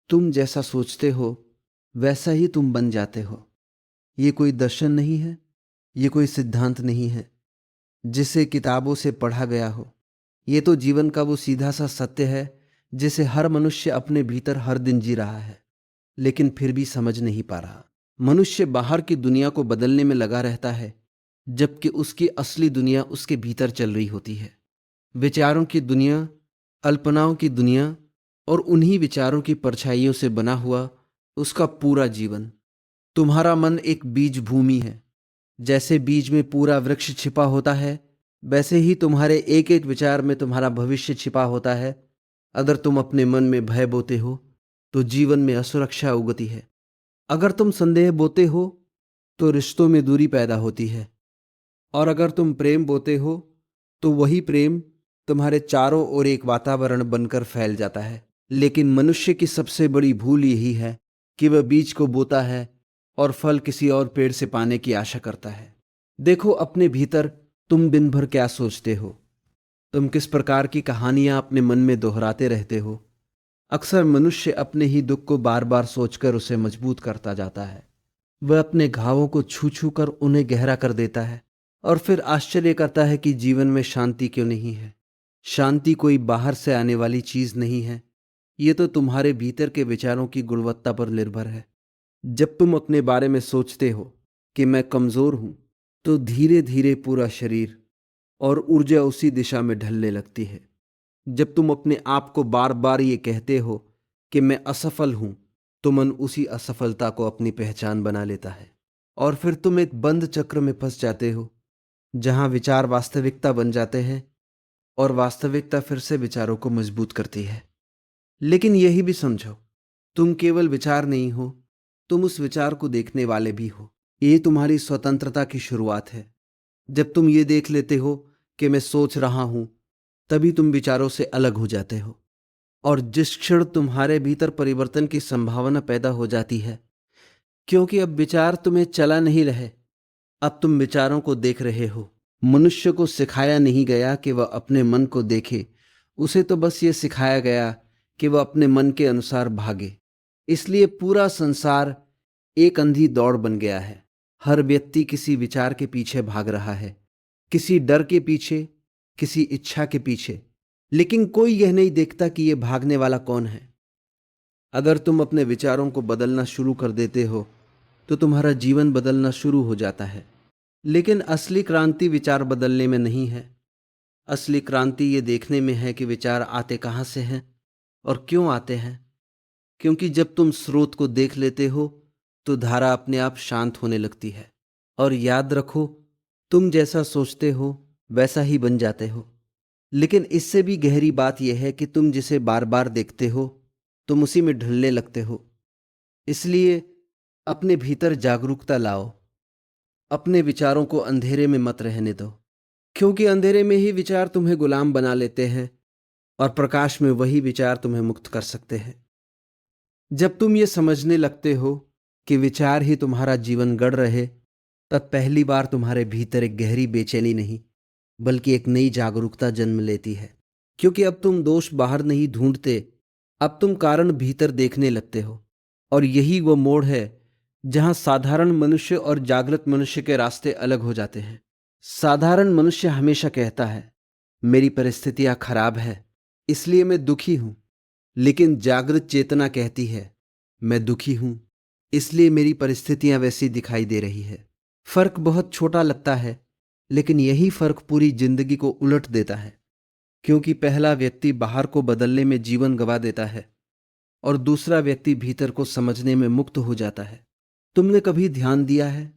तुम जैसा सोचते हो वैसा ही तुम बन जाते हो। ये कोई दर्शन नहीं है, ये कोई सिद्धांत नहीं है जिसे किताबों से पढ़ा गया हो। ये तो जीवन का वो सीधा सा सत्य है जिसे हर मनुष्य अपने भीतर हर दिन जी रहा है, लेकिन फिर भी समझ नहीं पा रहा। मनुष्य बाहर की दुनिया को बदलने में लगा रहता है, जबकि उसकी असली दुनिया उसके भीतर चल रही होती है। विचारों की दुनिया, अल्पनाओं की दुनिया और उन्हीं विचारों की परछाइयों से बना हुआ उसका पूरा जीवन। तुम्हारा मन एक बीज भूमि है। जैसे बीज में पूरा वृक्ष छिपा होता है, वैसे ही तुम्हारे एक एक विचार में तुम्हारा भविष्य छिपा होता है। अगर तुम अपने मन में भय बोते हो तो जीवन में असुरक्षा उगती है। अगर तुम संदेह बोते हो तो रिश्तों में दूरी पैदा होती है। और अगर तुम प्रेम बोते हो तो वही प्रेम तुम्हारे चारों ओर एक वातावरण बनकर फैल जाता है। लेकिन मनुष्य की सबसे बड़ी भूल यही है कि वह बीज को बोता है और फल किसी और पेड़ से पाने की आशा करता है। देखो अपने भीतर तुम दिन भर क्या सोचते हो। तुम किस प्रकार की कहानियां अपने मन में दोहराते रहते हो। अक्सर मनुष्य अपने ही दुख को बार बार सोचकर उसे मजबूत करता जाता है। वह अपने घावों को छू छू कर उन्हें गहरा कर देता है और फिर आश्चर्य करता है कि जीवन में शांति क्यों नहीं है। शांति कोई बाहर से आने वाली चीज नहीं है, ये तो तुम्हारे भीतर के विचारों की गुणवत्ता पर निर्भर है। जब तुम अपने बारे में सोचते हो कि मैं कमजोर हूं, तो धीरे धीरे पूरा शरीर और ऊर्जा उसी दिशा में ढलने लगती है। जब तुम अपने आप को बार बार ये कहते हो कि मैं असफल हूं, तो मन उसी असफलता को अपनी पहचान बना लेता है और फिर तुम एक बंद चक्र में फंस जाते हो, जहां विचार वास्तविकता बन जाते हैं और वास्तविकता फिर से विचारों को मजबूत करती है। लेकिन यही भी समझो, तुम केवल विचार नहीं हो, तुम उस विचार को देखने वाले भी हो। ये तुम्हारी स्वतंत्रता की शुरुआत है। जब तुम ये देख लेते हो कि मैं सोच रहा हूं, तभी तुम विचारों से अलग हो जाते हो। और जिस क्षण तुम्हारे भीतर परिवर्तन की संभावना पैदा हो जाती है, क्योंकि अब विचार तुम्हें चला नहीं रहे, अब तुम विचारों को देख रहे हो। मनुष्य को सिखाया नहीं गया कि वह अपने मन को देखे, उसे तो बस ये सिखाया गया कि वह अपने मन के अनुसार भागे। इसलिए पूरा संसार एक अंधी दौड़ बन गया है। हर व्यक्ति किसी विचार के पीछे भाग रहा है, किसी डर के पीछे, किसी इच्छा के पीछे। लेकिन कोई यह नहीं देखता कि यह भागने वाला कौन है। अगर तुम अपने विचारों को बदलना शुरू कर देते हो, तो तुम्हारा जीवन बदलना शुरू हो जाता है। लेकिन असली क्रांति विचार बदलने में नहीं है। असली क्रांति ये देखने में है कि विचार आते कहाँ से हैं और क्यों आते हैं। क्योंकि जब तुम स्रोत को देख लेते हो, तो धारा अपने आप शांत होने लगती है। और याद रखो, तुम जैसा सोचते हो वैसा ही बन जाते हो। लेकिन इससे भी गहरी बात यह है कि तुम जिसे बार बार देखते हो, तुम उसी में ढलने लगते हो। इसलिए अपने भीतर जागरूकता लाओ। अपने विचारों को अंधेरे में मत रहने दो, क्योंकि अंधेरे में ही विचार तुम्हें गुलाम बना लेते हैं और प्रकाश में वही विचार तुम्हें मुक्त कर सकते हैं। जब तुम ये समझने लगते हो कि विचार ही तुम्हारा जीवन गढ़ रहे, तब पहली बार तुम्हारे भीतर एक गहरी बेचैनी नहीं, बल्कि एक नई जागरूकता जन्म लेती है। क्योंकि अब तुम दोष बाहर नहीं ढूंढते, अब तुम कारण भीतर देखने लगते हो। और यही वो मोड़ है जहां साधारण मनुष्य और जागृत मनुष्य के रास्ते अलग हो जाते हैं। साधारण मनुष्य हमेशा कहता है, मेरी परिस्थितियां खराब है इसलिए मैं दुखी हूं। लेकिन जागृत चेतना कहती है, मैं दुखी हूं इसलिए मेरी परिस्थितियां वैसी दिखाई दे रही है। फर्क बहुत छोटा लगता है, लेकिन यही फर्क पूरी जिंदगी को उलट देता है। क्योंकि पहला व्यक्ति बाहर को बदलने में जीवन गंवा देता है और दूसरा व्यक्ति भीतर को समझने में मुक्त हो जाता है। तुमने कभी ध्यान दिया है,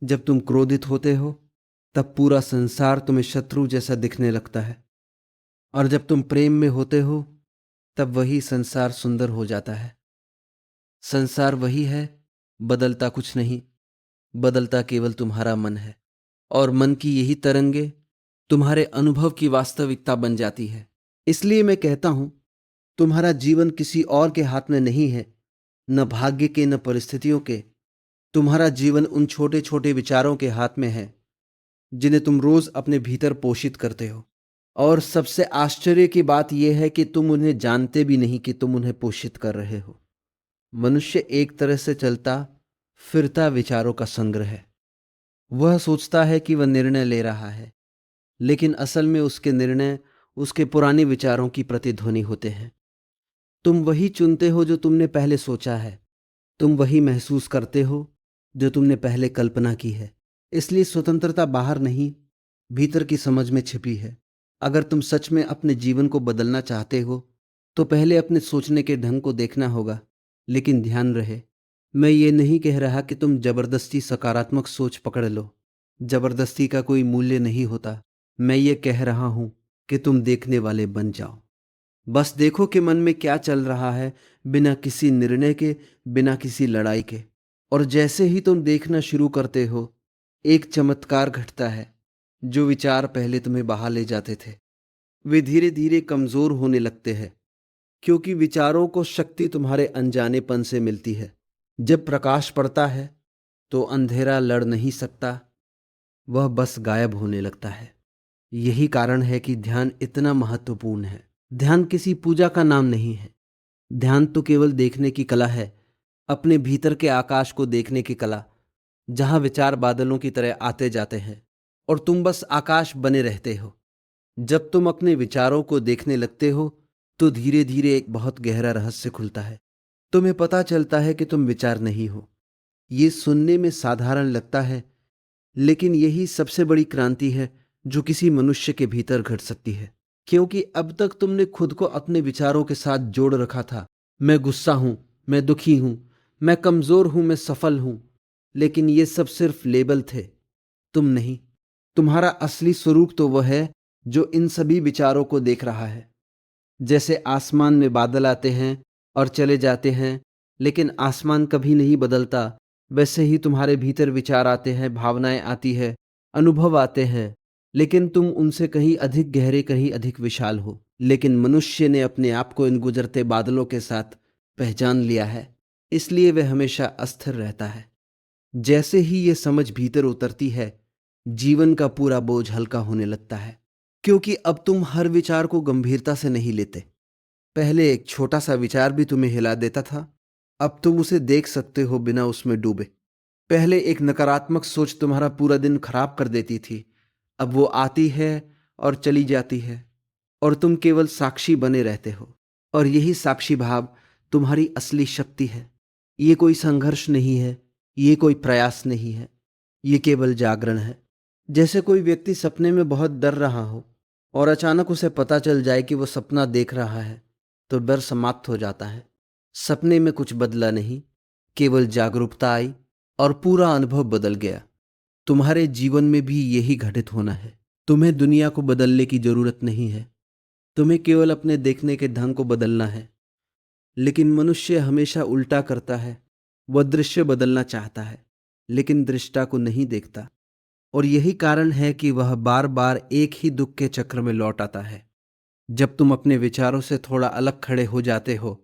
जब तुम क्रोधित होते हो तब पूरा संसार तुम्हें शत्रु जैसा दिखने लगता है, और जब तुम प्रेम में होते हो तब वही संसार सुंदर हो जाता है। संसार वही है, बदलता कुछ नहीं, बदलता केवल तुम्हारा मन है। और मन की यही तरंगे तुम्हारे अनुभव की वास्तविकता बन जाती है। इसलिए मैं कहता हूं, तुम्हारा जीवन किसी और के हाथ में नहीं है, न भाग्य के न परिस्थितियों के। तुम्हारा जीवन उन छोटे छोटे विचारों के हाथ में है जिन्हें तुम रोज अपने भीतर पोषित करते हो। और सबसे आश्चर्य की बात यह है कि तुम उन्हें जानते भी नहीं कि तुम उन्हें पोषित कर रहे हो। मनुष्य एक तरह से चलता फिरता विचारों का संग्रह है। वह सोचता है कि वह निर्णय ले रहा है, लेकिन असल में उसके निर्णय उसके पुराने विचारों की प्रतिध्वनि होते हैं। तुम वही चुनते हो जो तुमने पहले सोचा है। तुम वही महसूस करते हो जो तुमने पहले कल्पना की है। इसलिए स्वतंत्रता बाहर नहीं, भीतर की समझ में छिपी है। अगर तुम सच में अपने जीवन को बदलना चाहते हो तो पहले अपने सोचने के ढंग को देखना होगा। लेकिन ध्यान रहे, मैं ये नहीं कह रहा कि तुम जबरदस्ती सकारात्मक सोच पकड़ लो। जबरदस्ती का कोई मूल्य नहीं होता। मैं ये कह रहा हूं कि तुम देखने वाले बन जाओ। बस देखो कि मन में क्या चल रहा है, बिना किसी निर्णय के, बिना किसी लड़ाई के। और जैसे ही तुम देखना शुरू करते हो, एक चमत्कार घटता है। जो विचार पहले तुम्हें बहा ले जाते थे, वे धीरे धीरे कमजोर होने लगते हैं, क्योंकि विचारों को शक्ति तुम्हारे अनजानेपन से मिलती है। जब प्रकाश पड़ता है तो अंधेरा लड़ नहीं सकता, वह बस गायब होने लगता है। यही कारण है कि ध्यान इतना महत्वपूर्ण है। ध्यान किसी पूजा का नाम नहीं है। ध्यान तो केवल देखने की कला है, अपने भीतर के आकाश को देखने की कला, जहां विचार बादलों की तरह आते जाते हैं और तुम बस आकाश बने रहते हो। जब तुम अपने विचारों को देखने लगते हो तो धीरे धीरे एक बहुत गहरा रहस्य खुलता है। तुम्हें पता चलता है कि तुम विचार नहीं हो। ये सुनने में साधारण लगता है, लेकिन यही सबसे बड़ी क्रांति है जो किसी मनुष्य के भीतर घट सकती है। क्योंकि अब तक तुमने खुद को अपने विचारों के साथ जोड़ रखा था। मैं गुस्सा हूं, मैं दुखी हूं, मैं कमजोर हूं, मैं सफल हूं। लेकिन ये सब सिर्फ लेबल थे, तुम नहीं। तुम्हारा असली स्वरूप तो वह है जो इन सभी विचारों को देख रहा है। जैसे आसमान में बादल आते हैं और चले जाते हैं, लेकिन आसमान कभी नहीं बदलता, वैसे ही तुम्हारे भीतर विचार आते हैं, भावनाएं आती है, अनुभव आते हैं, लेकिन तुम उनसे कहीं अधिक गहरे, कहीं अधिक विशाल हो। लेकिन मनुष्य ने अपने आप को इन गुजरते बादलों के साथ पहचान लिया है, इसलिए वह हमेशा अस्थिर रहता है। जैसे ही ये समझ भीतर उतरती है, जीवन का पूरा बोझ हल्का होने लगता है, क्योंकि अब तुम हर विचार को गंभीरता से नहीं लेते। पहले एक छोटा सा विचार भी तुम्हें हिला देता था, अब तुम उसे देख सकते हो बिना उसमें डूबे। पहले एक नकारात्मक सोच तुम्हारा पूरा दिन खराब कर देती थी, अब वो आती है और चली जाती है और तुम केवल साक्षी बने रहते हो। और यही साक्षी भाव तुम्हारी असली शक्ति है। ये कोई संघर्ष नहीं है, ये कोई प्रयास नहीं है, ये केवल जागरण है। जैसे कोई व्यक्ति सपने में बहुत डर रहा हो और अचानक उसे पता चल जाए कि वो सपना देख रहा है, तो डर समाप्त हो जाता है। सपने में कुछ बदला नहीं, केवल जागरूकता आई और पूरा अनुभव बदल गया। तुम्हारे जीवन में भी यही घटित होना है। तुम्हें दुनिया को बदलने की जरूरत नहीं है, तुम्हें केवल अपने देखने के ढंग को बदलना है। लेकिन मनुष्य हमेशा उल्टा करता है। वह दृश्य बदलना चाहता है, लेकिन दृष्टा को नहीं देखता। और यही कारण है कि वह बार बार एक ही दुख के चक्र में लौट आता है। जब तुम अपने विचारों से थोड़ा अलग खड़े हो जाते हो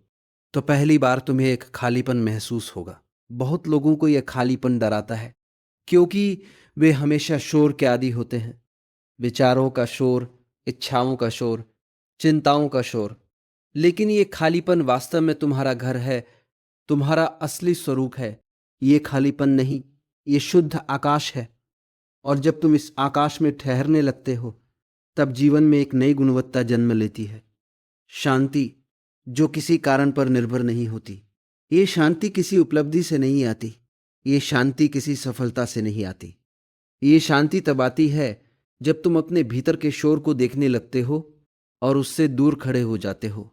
तो पहली बार तुम्हें एक खालीपन महसूस होगा। बहुत लोगों को यह खालीपन डराता है, क्योंकि वे हमेशा शोर के आदी होते हैं। विचारों का शोर, इच्छाओं का शोर, चिंताओं का शोर। लेकिन ये खालीपन वास्तव में तुम्हारा घर है, तुम्हारा असली स्वरूप है। ये खालीपन नहीं, ये शुद्ध आकाश है। और जब तुम इस आकाश में ठहरने लगते हो, तब जीवन में एक नई गुणवत्ता जन्म लेती है। शांति, जो किसी कारण पर निर्भर नहीं होती। ये शांति किसी उपलब्धि से नहीं आती, ये शांति किसी सफलता से नहीं आती। ये शांति तब आती है जब तुम अपने भीतर के शोर को देखने लगते हो और उससे दूर खड़े हो जाते हो।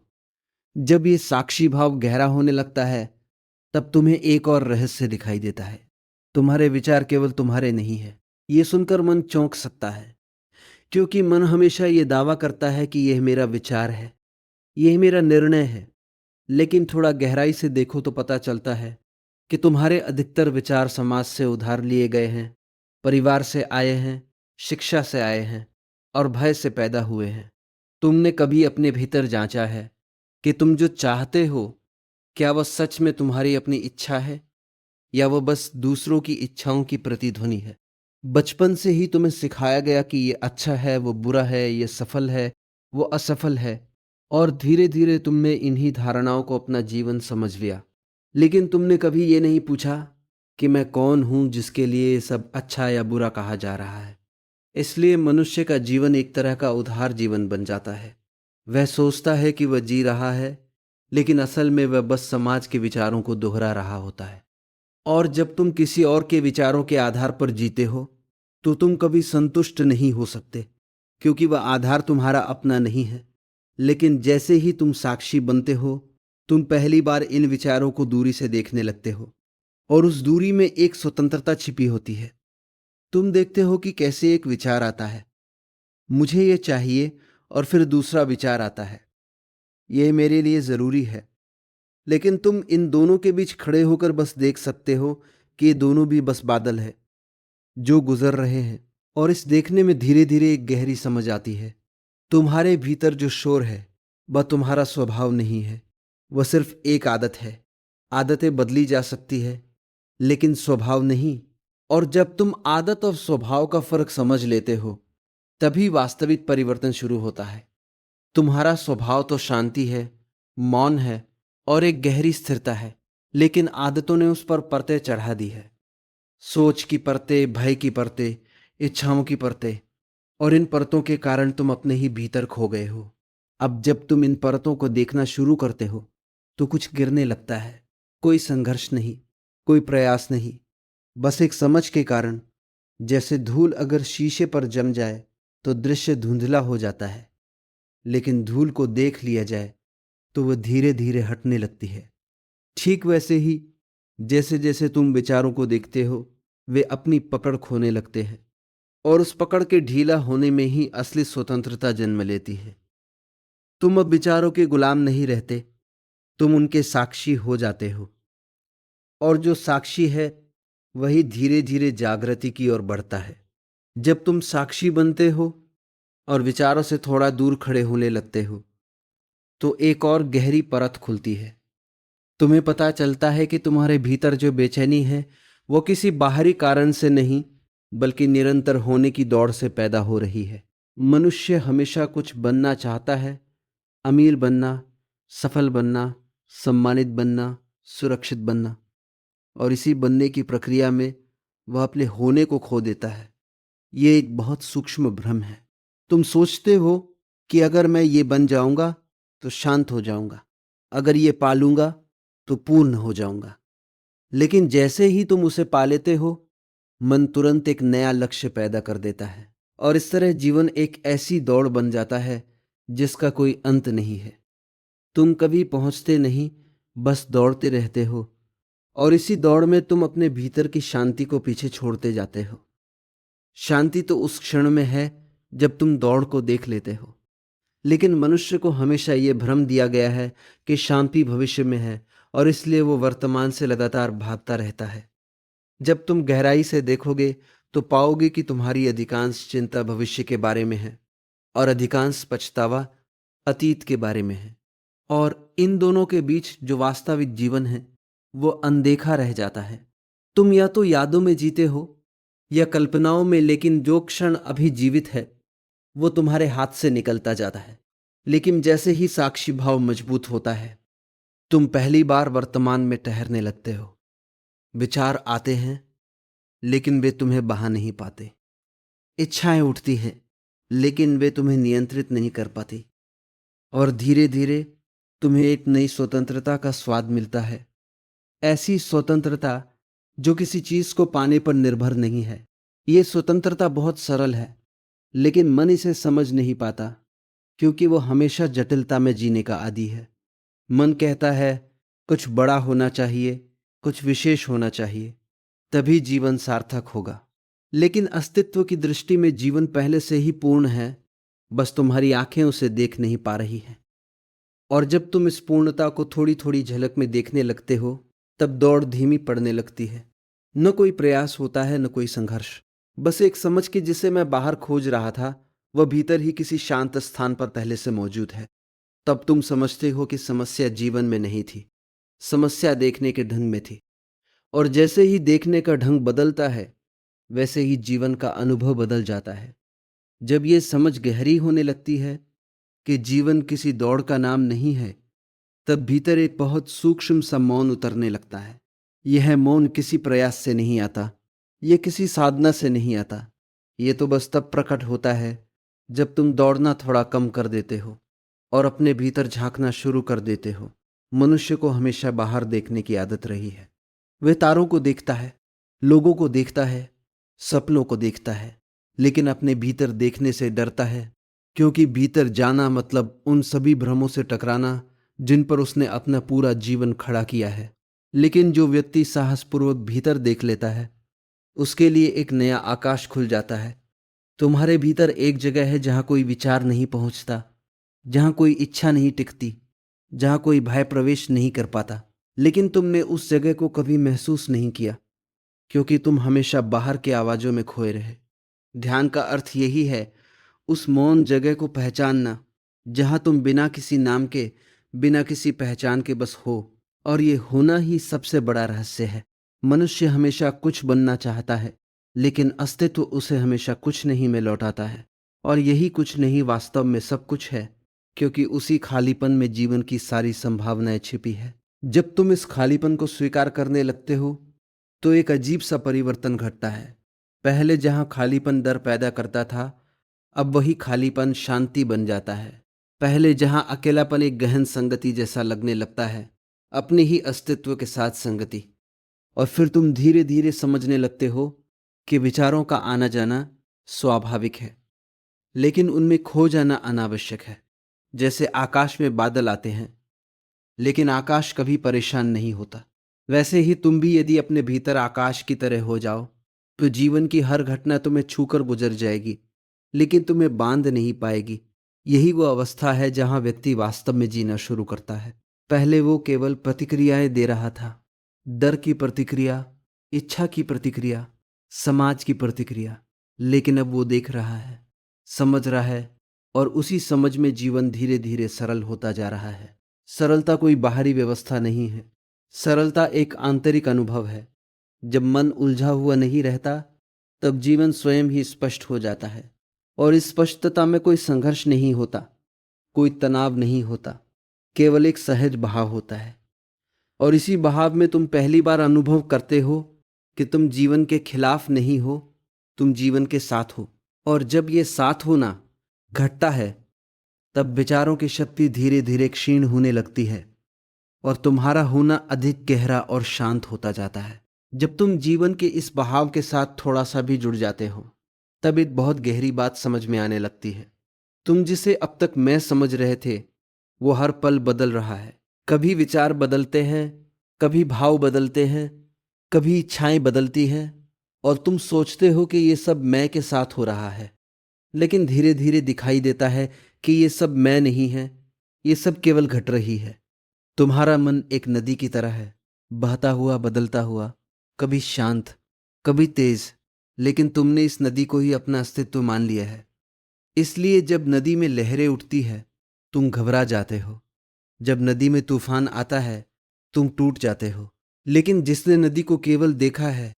जब ये साक्षी भाव गहरा होने लगता है, तब तुम्हें एक और रहस्य दिखाई देता है। तुम्हारे विचार केवल तुम्हारे नहीं है। ये सुनकर मन चौंक सकता है, क्योंकि मन हमेशा ये दावा करता है कि यह मेरा विचार है, यह मेरा निर्णय है। लेकिन थोड़ा गहराई से देखो तो पता चलता है कि तुम्हारे अधिकतर विचार समाज से उधार लिए गए हैं, परिवार से आए हैं, शिक्षा से आए हैं और भय से पैदा हुए हैं। तुमने कभी अपने भीतर जांचा है कि तुम जो चाहते हो, क्या वह सच में तुम्हारी अपनी इच्छा है या वह बस दूसरों की इच्छाओं की प्रतिध्वनि है? बचपन से ही तुम्हें सिखाया गया कि ये अच्छा है, वो बुरा है, ये सफल है, वो असफल है, और धीरे धीरे तुमने इन्हीं धारणाओं को अपना जीवन समझ लिया। लेकिन तुमने कभी ये नहीं पूछा कि मैं कौन हूं जिसके लिए ये सब अच्छा या बुरा कहा जा रहा है। इसलिए मनुष्य का जीवन एक तरह का उधार जीवन बन जाता है। वह सोचता है कि वह जी रहा है, लेकिन असल में वह बस समाज के विचारों को दोहरा रहा होता है। और जब तुम किसी और के विचारों के आधार पर जीते हो तो तुम कभी संतुष्ट नहीं हो सकते, क्योंकि वह आधार तुम्हारा अपना नहीं है। लेकिन जैसे ही तुम साक्षी बनते हो, तुम पहली बार इन विचारों को दूरी से देखने लगते हो, और उस दूरी में एक स्वतंत्रता छिपी होती है। तुम देखते हो कि कैसे एक विचार आता है, मुझे ये चाहिए, और फिर दूसरा विचार आता है, ये मेरे लिए जरूरी है। लेकिन तुम इन दोनों के बीच खड़े होकर बस देख सकते हो कि ये दोनों भी बस बादल है जो गुजर रहे हैं। और इस देखने में धीरे धीरे एक गहरी समझ आती है। तुम्हारे भीतर जो शोर है वह तुम्हारा स्वभाव नहीं है, वह सिर्फ एक आदत है। आदतें बदली जा सकती है, लेकिन स्वभाव नहीं। और जब तुम आदत और स्वभाव का फर्क समझ लेते हो, तभी वास्तविक परिवर्तन शुरू होता है। तुम्हारा स्वभाव तो शांति है, मौन है और एक गहरी स्थिरता है, लेकिन आदतों ने उस पर परतें चढ़ा दी है। सोच की परतें, भय की परतें, इच्छाओं की परतें। और इन परतों के कारण तुम अपने ही भीतर खो गए हो। अब जब तुम इन परतों को देखना शुरू करते हो तो कुछ गिरने लगता है। कोई संघर्ष नहीं, कोई प्रयास नहीं, बस एक समझ के कारण। जैसे धूल अगर शीशे पर जम जाए तो दृश्य धुंधला हो जाता है, लेकिन धूल को देख लिया जाए तो वह धीरे धीरे हटने लगती है। ठीक वैसे ही जैसे जैसे तुम विचारों को देखते हो, वे अपनी पकड़ खोने लगते हैं, और उस पकड़ के ढीला होने में ही असली स्वतंत्रता जन्म लेती है। तुम अब विचारों के गुलाम नहीं रहते, तुम उनके साक्षी हो जाते हो। और जो साक्षी है वही धीरे धीरे जागृति की ओर बढ़ता है। जब तुम साक्षी बनते हो और विचारों से थोड़ा दूर खड़े होने लगते हो, तो एक और गहरी परत खुलती है। तुम्हें पता चलता है कि तुम्हारे भीतर जो बेचैनी है वो किसी बाहरी कारण से नहीं, बल्कि निरंतर होने की दौड़ से पैदा हो रही है। मनुष्य हमेशा कुछ बनना चाहता है, अमीर बनना, सफल बनना, सम्मानित बनना, सुरक्षित बनना। और इसी बनने की प्रक्रिया में वह अपने होने को खो देता है। ये एक बहुत सूक्ष्म भ्रम है। तुम सोचते हो कि अगर मैं ये बन जाऊंगा तो शांत हो जाऊंगा, अगर ये पालूंगा तो पूर्ण हो जाऊंगा। लेकिन जैसे ही तुम उसे पा लेते हो, मन तुरंत एक नया लक्ष्य पैदा कर देता है, और इस तरह जीवन एक ऐसी दौड़ बन जाता है जिसका कोई अंत नहीं है। तुम कभी पहुंचते नहीं, बस दौड़ते रहते हो, और इसी दौड़ में तुम अपने भीतर की शांति को पीछे छोड़ते जाते हो। शांति तो उस क्षण में है जब तुम दौड़ को देख लेते हो। लेकिन मनुष्य को हमेशा ये भ्रम दिया गया है कि शांति भविष्य में है, और इसलिए वो वर्तमान से लगातार भागता रहता है। जब तुम गहराई से देखोगे तो पाओगे कि तुम्हारी अधिकांश चिंता भविष्य के बारे में है, और अधिकांश पछतावा अतीत के बारे में है। और इन दोनों के बीच जो वास्तविक जीवन है वो अनदेखा रह जाता है। तुम या तो यादों में जीते हो या कल्पनाओं में, लेकिन जो क्षण अभी जीवित है वो तुम्हारे हाथ से निकलता जाता है। लेकिन जैसे ही साक्षी भाव मजबूत होता है, तुम पहली बार वर्तमान में ठहरने लगते हो। विचार आते हैं, लेकिन वे तुम्हें बहा नहीं पाते। इच्छाएं उठती हैं, लेकिन वे तुम्हें नियंत्रित नहीं कर पाती। और धीरे धीरे तुम्हें एक नई स्वतंत्रता का स्वाद मिलता है। ऐसी स्वतंत्रता जो किसी चीज को पाने पर निर्भर नहीं है। ये स्वतंत्रता बहुत सरल है, लेकिन मन इसे समझ नहीं पाता, क्योंकि वो हमेशा जटिलता में जीने का आदी है। मन कहता है कुछ बड़ा होना चाहिए, कुछ विशेष होना चाहिए, तभी जीवन सार्थक होगा। लेकिन अस्तित्व की दृष्टि में जीवन पहले से ही पूर्ण है, बस तुम्हारी आंखें उसे देख नहीं पा रही हैं। और जब तुम इस पूर्णता को थोड़ी थोड़ी झलक में देखने लगते हो, तब दौड़ धीमी पड़ने लगती है। न कोई प्रयास होता है, न कोई संघर्ष, बस एक समझ कि जिसे मैं बाहर खोज रहा था वह भीतर ही किसी शांत स्थान पर पहले से मौजूद है। तब तुम समझते हो कि समस्या जीवन में नहीं थी, समस्या देखने के ढंग में थी। और जैसे ही देखने का ढंग बदलता है, वैसे ही जीवन का अनुभव बदल जाता है। जब ये समझ गहरी होने लगती है कि जीवन किसी दौड़ का नाम नहीं है, तब भीतर एक बहुत सूक्ष्म सा मौन उतरने लगता है। यह मौन किसी प्रयास से नहीं आता, यह किसी साधना से नहीं आता। ये तो बस तब प्रकट होता है जब तुम दौड़ना थोड़ा कम कर देते हो और अपने भीतर झांकना शुरू कर देते हो। मनुष्य को हमेशा बाहर देखने की आदत रही है। वह तारों को देखता है, लोगों को देखता है, सपनों को देखता है, लेकिन अपने भीतर देखने से डरता है, क्योंकि भीतर जाना मतलब उन सभी भ्रमों से टकराना जिन पर उसने अपना पूरा जीवन खड़ा किया है। लेकिन जो व्यक्ति साहसपूर्वक भीतर देख लेता है, उसके लिए एक नया आकाश खुल जाता है। तुम्हारे भीतर एक जगह है जहां कोई विचार नहीं पहुंचता, जहां कोई इच्छा नहीं टिकती, जहां कोई भय प्रवेश नहीं कर पाता। लेकिन तुमने उस जगह को कभी महसूस नहीं किया, क्योंकि तुम हमेशा बाहर की आवाजों में खोए रहे। ध्यान का अर्थ यही है, उस मौन जगह को पहचानना जहां तुम बिना किसी नाम के, बिना किसी पहचान के बस हो। और ये होना ही सबसे बड़ा रहस्य है। मनुष्य हमेशा कुछ बनना चाहता है, लेकिन अस्तित्व उसे हमेशा कुछ नहीं में लौटाता है। और यही कुछ नहीं वास्तव में सब कुछ है, क्योंकि उसी खालीपन में जीवन की सारी संभावनाएं छिपी है। जब तुम इस खालीपन को स्वीकार करने लगते हो, तो एक अजीब सा परिवर्तन घटता है। पहले जहां खालीपन डर पैदा करता था, अब वही खालीपन शांति बन जाता है। पहले जहां अकेलापन एक गहन संगति जैसा लगने लगता है, अपने ही अस्तित्व के साथ संगति। और फिर तुम धीरे धीरे समझने लगते हो कि विचारों का आना जाना स्वाभाविक है, लेकिन उनमें खो जाना अनावश्यक है। जैसे आकाश में बादल आते हैं, लेकिन आकाश कभी परेशान नहीं होता। वैसे ही तुम भी यदि अपने भीतर आकाश की तरह हो जाओ, तो जीवन की हर घटना तुम्हें छूकर गुजर जाएगी, लेकिन तुम्हें बांध नहीं पाएगी। यही वो अवस्था है जहां व्यक्ति वास्तव में जीना शुरू करता है। पहले वो केवल प्रतिक्रियाएं दे रहा था, डर की प्रतिक्रिया, इच्छा की प्रतिक्रिया, समाज की प्रतिक्रिया। लेकिन अब वो देख रहा है, समझ रहा है, और उसी समझ में जीवन धीरे धीरे सरल होता जा रहा है। सरलता कोई बाहरी व्यवस्था नहीं है, सरलता एक आंतरिक अनुभव है। जब मन उलझा हुआ नहीं रहता, तब जीवन स्वयं ही स्पष्ट हो जाता है। और इस स्पष्टता में कोई संघर्ष नहीं होता, कोई तनाव नहीं होता, केवल एक सहज बहाव होता है। और इसी बहाव में तुम पहली बार अनुभव करते हो कि तुम जीवन के खिलाफ नहीं हो, तुम जीवन के साथ हो। और जब ये साथ होना घटता है, तब विचारों की शक्ति धीरे धीरे क्षीण होने लगती है और तुम्हारा होना अधिक गहरा और शांत होता जाता है। जब तुम जीवन के इस बहाव के साथ थोड़ा सा भी जुड़ जाते हो, तब एक बहुत गहरी बात समझ में आने लगती है। तुम जिसे अब तक मैं समझ रहे थे, वो हर पल बदल रहा है। कभी विचार बदलते हैं, कभी भाव बदलते हैं, कभी इच्छाएं बदलती हैं, और तुम सोचते हो कि ये सब मैं के साथ हो रहा है। लेकिन धीरे धीरे दिखाई देता है कि ये सब मैं नहीं है, ये सब केवल घट रही है। तुम्हारा मन एक नदी की तरह है, बहता हुआ, बदलता हुआ, कभी शांत, कभी तेज, लेकिन तुमने इस नदी को ही अपना अस्तित्व मान लिया है। इसलिए जब नदी में लहरें उठती है, तुम घबरा जाते हो। जब नदी में तूफान आता है, तुम टूट जाते हो। लेकिन जिसने नदी को केवल देखा है,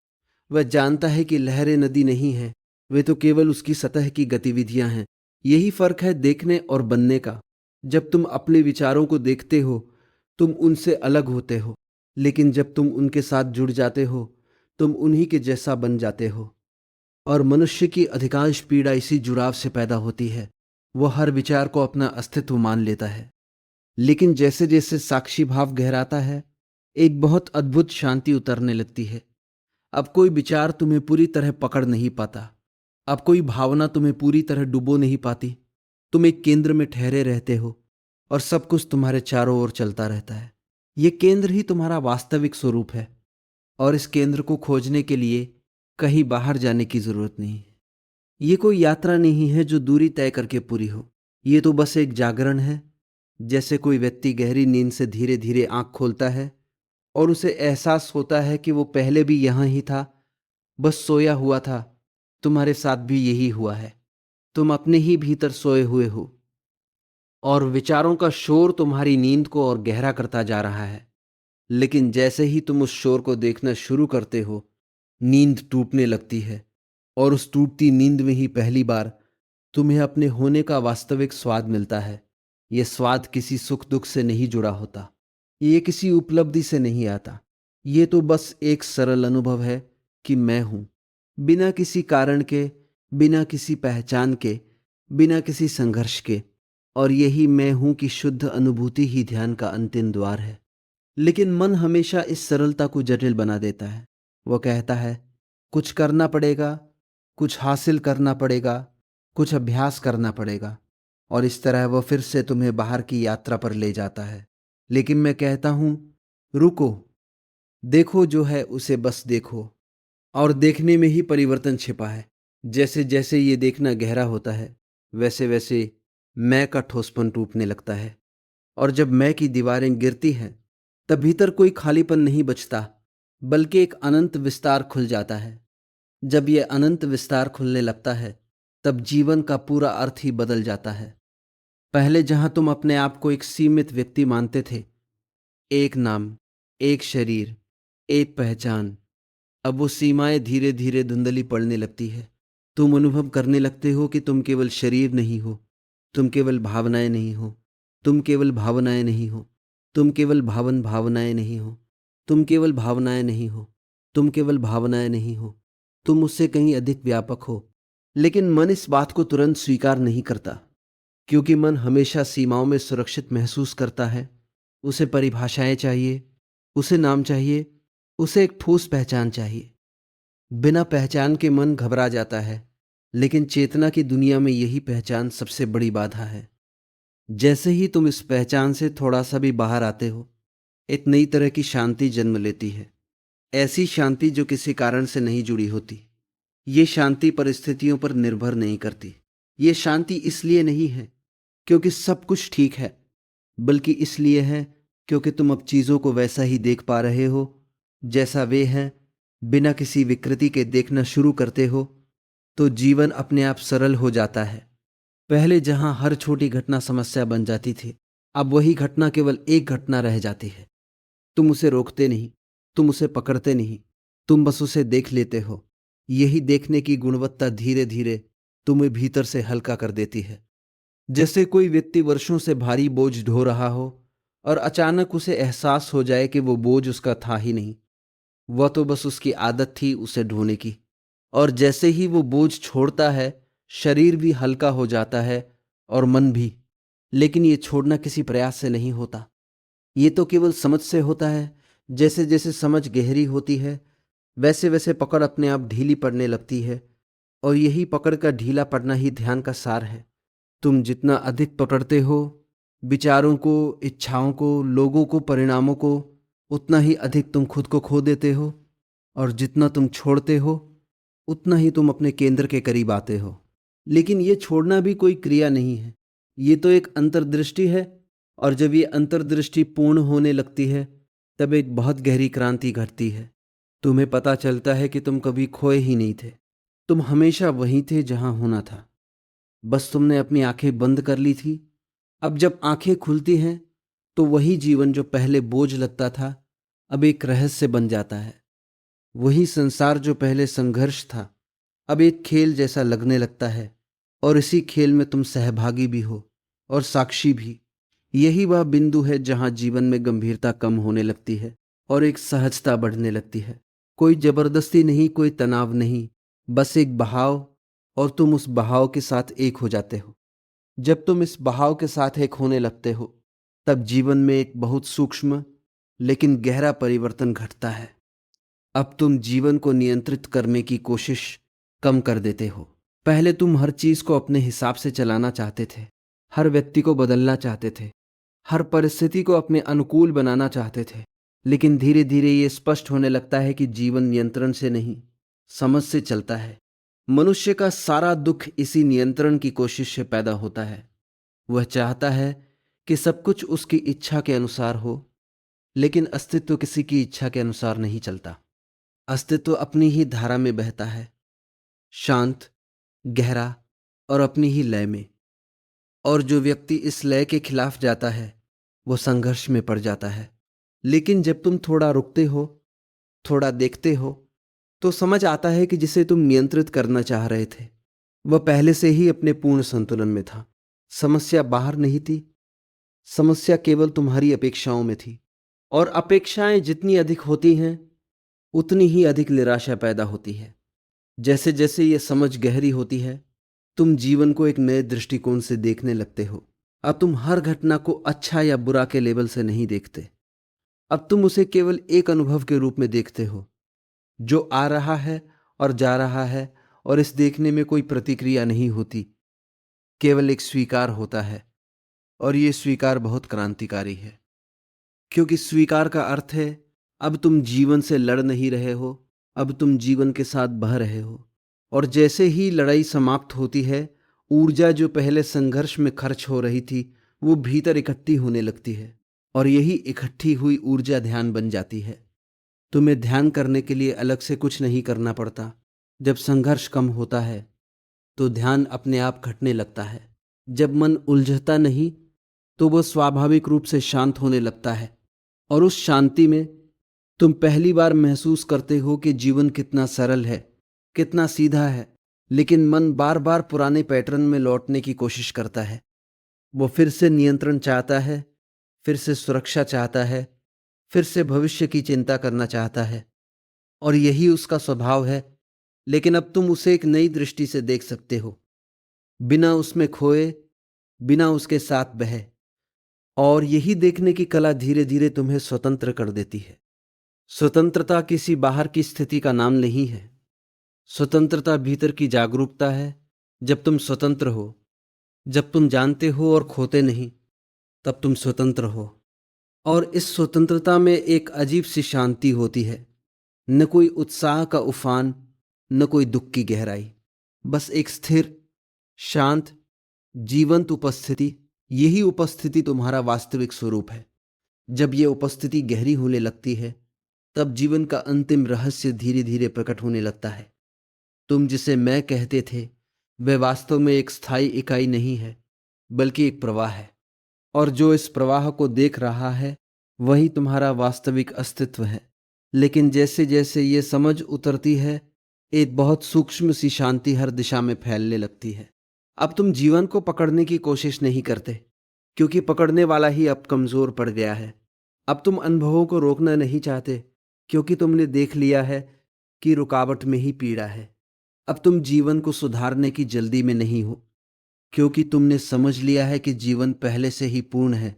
वह जानता है कि लहरें नदी नहीं हैं, वे तो केवल उसकी सतह की गतिविधियां हैं। यही फर्क है देखने और बनने का। जब तुम अपने विचारों को देखते हो, तुम उनसे अलग होते हो, लेकिन जब तुम उनके साथ जुड़ जाते हो, तुम उन्हीं के जैसा बन जाते हो। और मनुष्य की अधिकांश पीड़ा इसी जुड़ाव से पैदा होती है। वह हर विचार को अपना अस्तित्व मान लेता है, लेकिन जैसे जैसे साक्षी भाव गहराता है, एक बहुत अद्भुत शांति उतरने लगती है। अब कोई विचार तुम्हें पूरी तरह पकड़ नहीं पाता, अब कोई भावना तुम्हें पूरी तरह डुबो नहीं पाती। तुम एक केंद्र में ठहरे रहते हो और सब कुछ तुम्हारे चारों ओर चलता रहता है। ये केंद्र ही तुम्हारा वास्तविक स्वरूप है, और इस केंद्र को खोजने के लिए कहीं बाहर जाने की जरूरत नहीं है। ये कोई यात्रा नहीं है जो दूरी तय करके पूरी हो, ये तो बस एक जागरण है। जैसे कोई व्यक्ति गहरी नींद से धीरे धीरे आंख खोलता है और उसे एहसास होता है कि वो पहले भी यहाँ ही था, बस सोया हुआ था। तुम्हारे साथ भी यही हुआ है। तुम अपने ही भीतर सोए हुए हो, और विचारों का शोर तुम्हारी नींद को और गहरा करता जा रहा है। लेकिन जैसे ही तुम उस शोर को देखना शुरू करते हो, नींद टूटने लगती है, और उस टूटती नींद में ही पहली बार तुम्हें अपने होने का वास्तविक स्वाद मिलता है। यह स्वाद किसी सुख दुख से नहीं जुड़ा होता, ये किसी उपलब्धि से नहीं आता। ये तो बस एक सरल अनुभव है कि मैं हूं, बिना किसी कारण के, बिना किसी पहचान के, बिना किसी संघर्ष के। और यही मैं हूं की शुद्ध अनुभूति ही ध्यान का अंतिम द्वार है। लेकिन मन हमेशा इस सरलता को जटिल बना देता है। वह कहता है कुछ करना पड़ेगा, कुछ हासिल करना पड़ेगा, कुछ अभ्यास करना पड़ेगा, और इस तरह वह फिर से तुम्हें बाहर की यात्रा पर ले जाता है। लेकिन मैं कहता हूं रुको, देखो जो है उसे बस देखो। और देखने में ही परिवर्तन छिपा है। जैसे जैसे ये देखना गहरा होता है, वैसे वैसे मैं का ठोसपन टूटने लगता है। और जब मैं की दीवारें गिरती हैं, तब भीतर कोई खालीपन नहीं बचता, बल्कि एक अनंत विस्तार खुल जाता है। जब यह अनंत विस्तार खुलने लगता है, तब जीवन का पूरा अर्थ ही बदल जाता है। पहले जहां तुम अपने आप को एक सीमित व्यक्ति मानते थे, एक नाम, एक शरीर, एक पहचान, अब वो सीमाएं धीरे धीरे धुंधली पड़ने लगती है। तुम अनुभव करने लगते हो कि तुम केवल शरीर नहीं हो, तुम केवल भावनाएं नहीं हो, तुम केवल भावनाएं नहीं हो, तुम केवल भावनाएं नहीं हो, तुम केवल भावनाएं नहीं हो, तुम केवल भावनाएं नहीं हो, तुम उससे कहीं अधिक व्यापक हो। लेकिन मन इस बात को तुरंत स्वीकार नहीं करता, क्योंकि मन हमेशा सीमाओं में सुरक्षित महसूस करता है। उसे परिभाषाएं चाहिए, उसे नाम चाहिए, उसे एक ठोस पहचान चाहिए। बिना पहचान के मन घबरा जाता है, लेकिन चेतना की दुनिया में यही पहचान सबसे बड़ी बाधा है। जैसे ही तुम इस पहचान से थोड़ा सा भी बाहर आते हो, एक नई तरह की शांति जन्म लेती है। ऐसी शांति जो किसी कारण से नहीं जुड़ी होती। ये शांति परिस्थितियों पर निर्भर नहीं करती। ये शांति इसलिए नहीं है क्योंकि सब कुछ ठीक है, बल्कि इसलिए है क्योंकि तुम अब चीज़ों को वैसा ही देख पा रहे हो जैसा वे हैं। बिना किसी विकृति के देखना शुरू करते हो तो जीवन अपने आप सरल हो जाता है। पहले जहां हर छोटी घटना समस्या बन जाती थी, अब वही घटना केवल एक घटना रह जाती है। तुम उसे रोकते नहीं, तुम उसे पकड़ते नहीं, तुम बस उसे देख लेते हो। यही देखने की गुणवत्ता धीरे धीरे तुम्हें भीतर से हल्का कर देती है। जैसे कोई व्यक्ति वर्षों से भारी बोझ ढो रहा हो और अचानक उसे एहसास हो जाए कि वो बोझ उसका था ही नहीं, वह तो बस उसकी आदत थी उसे ढोने की। और जैसे ही वो बोझ छोड़ता है, शरीर भी हल्का हो जाता है और मन भी। लेकिन ये छोड़ना किसी प्रयास से नहीं होता, ये तो केवल समझ से होता है। जैसे जैसे समझ गहरी होती है, वैसे वैसे पकड़ अपने आप ढीली पड़ने लगती है। और यही पकड़ का ढीला पड़ना ही ध्यान का सार है। तुम जितना अधिक पकड़ते हो विचारों को, इच्छाओं को, लोगों को, परिणामों को, उतना ही अधिक तुम खुद को खो देते हो। और जितना तुम छोड़ते हो, उतना ही तुम अपने केंद्र के करीब आते हो। लेकिन ये छोड़ना भी कोई क्रिया नहीं है, ये तो एक अंतर्दृष्टि है। और जब ये अंतर्दृष्टि पूर्ण होने लगती है, तब एक बहुत गहरी क्रांति घटती है। तुम्हें पता चलता है कि तुम कभी खोए ही नहीं थे। तुम हमेशा वहीं थे जहां होना था। बस तुमने अपनी आंखें बंद कर ली थी। अब जब आंखें खुलती हैं, तो वही जीवन जो पहले बोझ लगता था, अब एक रहस्य बन जाता है। वही संसार जो पहले संघर्ष था, अब एक खेल जैसा लगने लगता है। और इसी खेल में तुम सहभागी भी हो और साक्षी भी। यही वह बिंदु है जहां जीवन में गंभीरता कम होने लगती है और एक सहजता बढ़ने लगती है। कोई जबरदस्ती नहीं, कोई तनाव नहीं, बस एक बहाव। और तुम उस बहाव के साथ एक हो जाते हो। जब तुम इस बहाव के साथ एक होने लगते हो, तब जीवन में एक बहुत सूक्ष्म लेकिन गहरा परिवर्तन घटता है। अब तुम जीवन को नियंत्रित करने की कोशिश कम कर देते हो। पहले तुम हर चीज को अपने हिसाब से चलाना चाहते थे, हर व्यक्ति को बदलना चाहते थे, हर परिस्थिति को अपने अनुकूल बनाना चाहते थे। लेकिन धीरे धीरे ये स्पष्ट होने लगता है कि जीवन नियंत्रण से नहीं, समझ से चलता है। मनुष्य का सारा दुख इसी नियंत्रण की कोशिश से पैदा होता है। वह चाहता है कि सब कुछ उसकी इच्छा के अनुसार हो, लेकिन अस्तित्व किसी की इच्छा के अनुसार नहीं चलता। अस्तित्व अपनी ही धारा में बहता है, शांत, गहरा और अपनी ही लय में। और जो व्यक्ति इस लय के खिलाफ जाता है, वो संघर्ष में पड़ जाता है। लेकिन जब तुम थोड़ा रुकते हो, थोड़ा देखते हो, तो समझ आता है कि जिसे तुम नियंत्रित करना चाह रहे थे, वह पहले से ही अपने पूर्ण संतुलन में था। समस्या बाहर नहीं थी, समस्या केवल तुम्हारी अपेक्षाओं में थी। और अपेक्षाएं जितनी अधिक होती हैं उतनी ही अधिक निराशा पैदा होती है। जैसे जैसे ये समझ गहरी होती है, तुम जीवन को एक नए दृष्टिकोण से देखने लगते हो। अब तुम हर घटना को अच्छा या बुरा के लेवल से नहीं देखते। अब तुम उसे केवल एक अनुभव के रूप में देखते हो, जो आ रहा है और जा रहा है, और इस देखने में कोई प्रतिक्रिया नहीं होती, केवल एक स्वीकार होता है। और ये स्वीकार बहुत क्रांतिकारी है, क्योंकि स्वीकार का अर्थ है अब तुम जीवन से लड़ नहीं रहे हो, अब तुम जीवन के साथ बह रहे हो। और जैसे ही लड़ाई समाप्त होती है, ऊर्जा जो पहले संघर्ष में खर्च हो रही थी वो भीतर इकट्ठी होने लगती है, और यही इकट्ठी हुई ऊर्जा ध्यान बन जाती है। तुम्हें ध्यान करने के लिए अलग से कुछ नहीं करना पड़ता। जब संघर्ष कम होता है तो ध्यान अपने आप घटने लगता है। जब मन उलझता नहीं तो वह स्वाभाविक रूप से शांत होने लगता है, और उस शांति में तुम पहली बार महसूस करते हो कि जीवन कितना सरल है, कितना सीधा है। लेकिन मन बार बार पुराने पैटर्न में लौटने की कोशिश करता है। वो फिर से नियंत्रण चाहता है, फिर से सुरक्षा चाहता है, फिर से भविष्य की चिंता करना चाहता है, और यही उसका स्वभाव है। लेकिन अब तुम उसे एक नई दृष्टि से देख सकते हो, बिना उसमें खोए, बिना उसके साथ बहे। और यही देखने की कला धीरे धीरे तुम्हें स्वतंत्र कर देती है। स्वतंत्रता किसी बाहर की स्थिति का नाम नहीं है। स्वतंत्रता भीतर की जागरूकता है। जब तुम स्वतंत्र हो, जब तुम जानते हो और खोते नहीं, तब तुम स्वतंत्र हो। और इस स्वतंत्रता में एक अजीब सी शांति होती है। न कोई उत्साह का उफान, न कोई दुख की गहराई, बस एक स्थिर, शांत, जीवंत उपस्थिति। यही उपस्थिति तुम्हारा वास्तविक स्वरूप है। जब ये उपस्थिति गहरी होने लगती है, तब जीवन का अंतिम रहस्य धीरे धीरे प्रकट होने लगता है। तुम जिसे मैं कहते थे, वह वास्तव में एक स्थायी इकाई नहीं है, बल्कि एक प्रवाह है। और जो इस प्रवाह को देख रहा है, वही तुम्हारा वास्तविक अस्तित्व है। लेकिन जैसे जैसे ये समझ उतरती है, एक बहुत सूक्ष्म सी शांति हर दिशा में फैलने लगती है। अब तुम जीवन को पकड़ने की कोशिश नहीं करते, क्योंकि पकड़ने वाला ही अब कमजोर पड़ गया है। अब तुम अनुभवों को रोकना नहीं चाहते, क्योंकि तुमने देख लिया है कि रुकावट में ही पीड़ा है। अब तुम जीवन को सुधारने की जल्दी में नहीं हो, क्योंकि तुमने समझ लिया है कि जीवन पहले से ही पूर्ण है,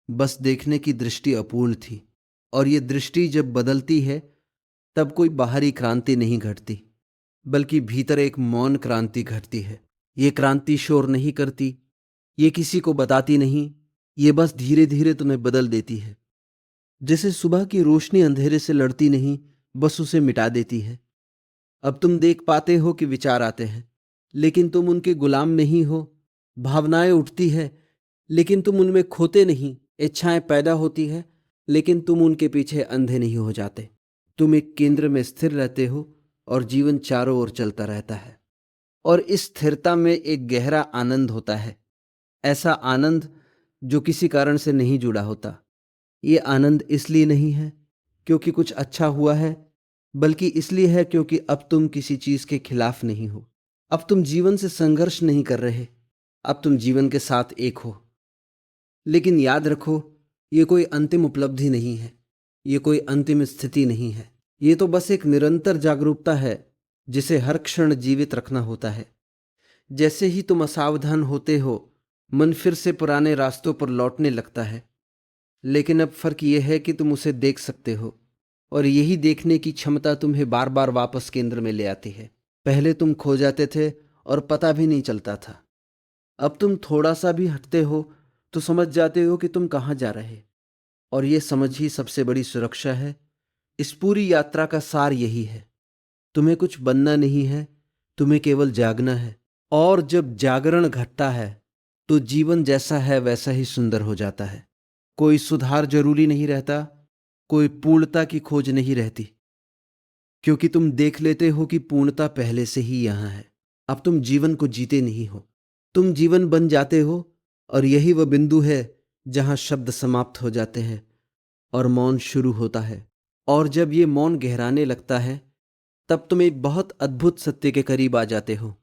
बस देखने की दृष्टि अपूर्ण थी। और ये दृष्टि जब बदलती है, तब कोई बाहरी क्रांति नहीं घटती, बल्कि भीतर एक मौन क्रांति घटती है। ये क्रांति शोर नहीं करती, ये किसी को बताती नहीं, ये बस धीरे धीरे तुम्हें बदल देती है। जैसे सुबह की रोशनी अंधेरे से लड़ती नहीं, बस उसे मिटा देती है। अब तुम देख पाते हो कि विचार आते हैं, लेकिन तुम उनके गुलाम नहीं हो। भावनाएं उठती है, लेकिन तुम उनमें खोते नहीं। इच्छाएं पैदा होती है, लेकिन तुम उनके पीछे अंधे नहीं हो जाते। तुम एक केंद्र में स्थिर रहते हो, और जीवन चारों ओर चलता रहता है। और इस स्थिरता में एक गहरा आनंद होता है, ऐसा आनंद जो किसी कारण से नहीं जुड़ा होता। ये आनंद इसलिए नहीं है क्योंकि कुछ अच्छा हुआ है, बल्कि इसलिए है क्योंकि अब तुम किसी चीज के खिलाफ नहीं हो। अब तुम जीवन से संघर्ष नहीं कर रहे, अब तुम जीवन के साथ एक हो। लेकिन याद रखो, ये कोई अंतिम उपलब्धि नहीं है, ये कोई अंतिम स्थिति नहीं है। ये तो बस एक निरंतर जागरूकता है, जिसे हर क्षण जीवित रखना होता है। जैसे ही तुम असावधान होते हो, मन फिर से पुराने रास्तों पर लौटने लगता है। लेकिन अब फर्क यह है कि तुम उसे देख सकते हो, और यही देखने की क्षमता तुम्हें बार बार वापस केंद्र में ले आती है। पहले तुम खो जाते थे और पता भी नहीं चलता था। अब तुम थोड़ा सा भी हटते हो तो समझ जाते हो कि तुम कहाँ जा रहे। और ये समझ ही सबसे बड़ी सुरक्षा है। इस पूरी यात्रा का सार यही है, तुम्हें कुछ बनना नहीं है, तुम्हें केवल जागना है। और जब जागरण घटता है, तो जीवन जैसा है वैसा ही सुंदर हो जाता है। कोई सुधार जरूरी नहीं रहता, कोई पूर्णता की खोज नहीं रहती, क्योंकि तुम देख लेते हो कि पूर्णता पहले से ही यहां है। अब तुम जीवन को जीते नहीं हो, तुम जीवन बन जाते हो। और यही वह बिंदु है जहां शब्द समाप्त हो जाते हैं और मौन शुरू होता है। और जब ये मौन गहराने लगता है, तब तुम एक बहुत अद्भुत सत्य के करीब आ जाते हो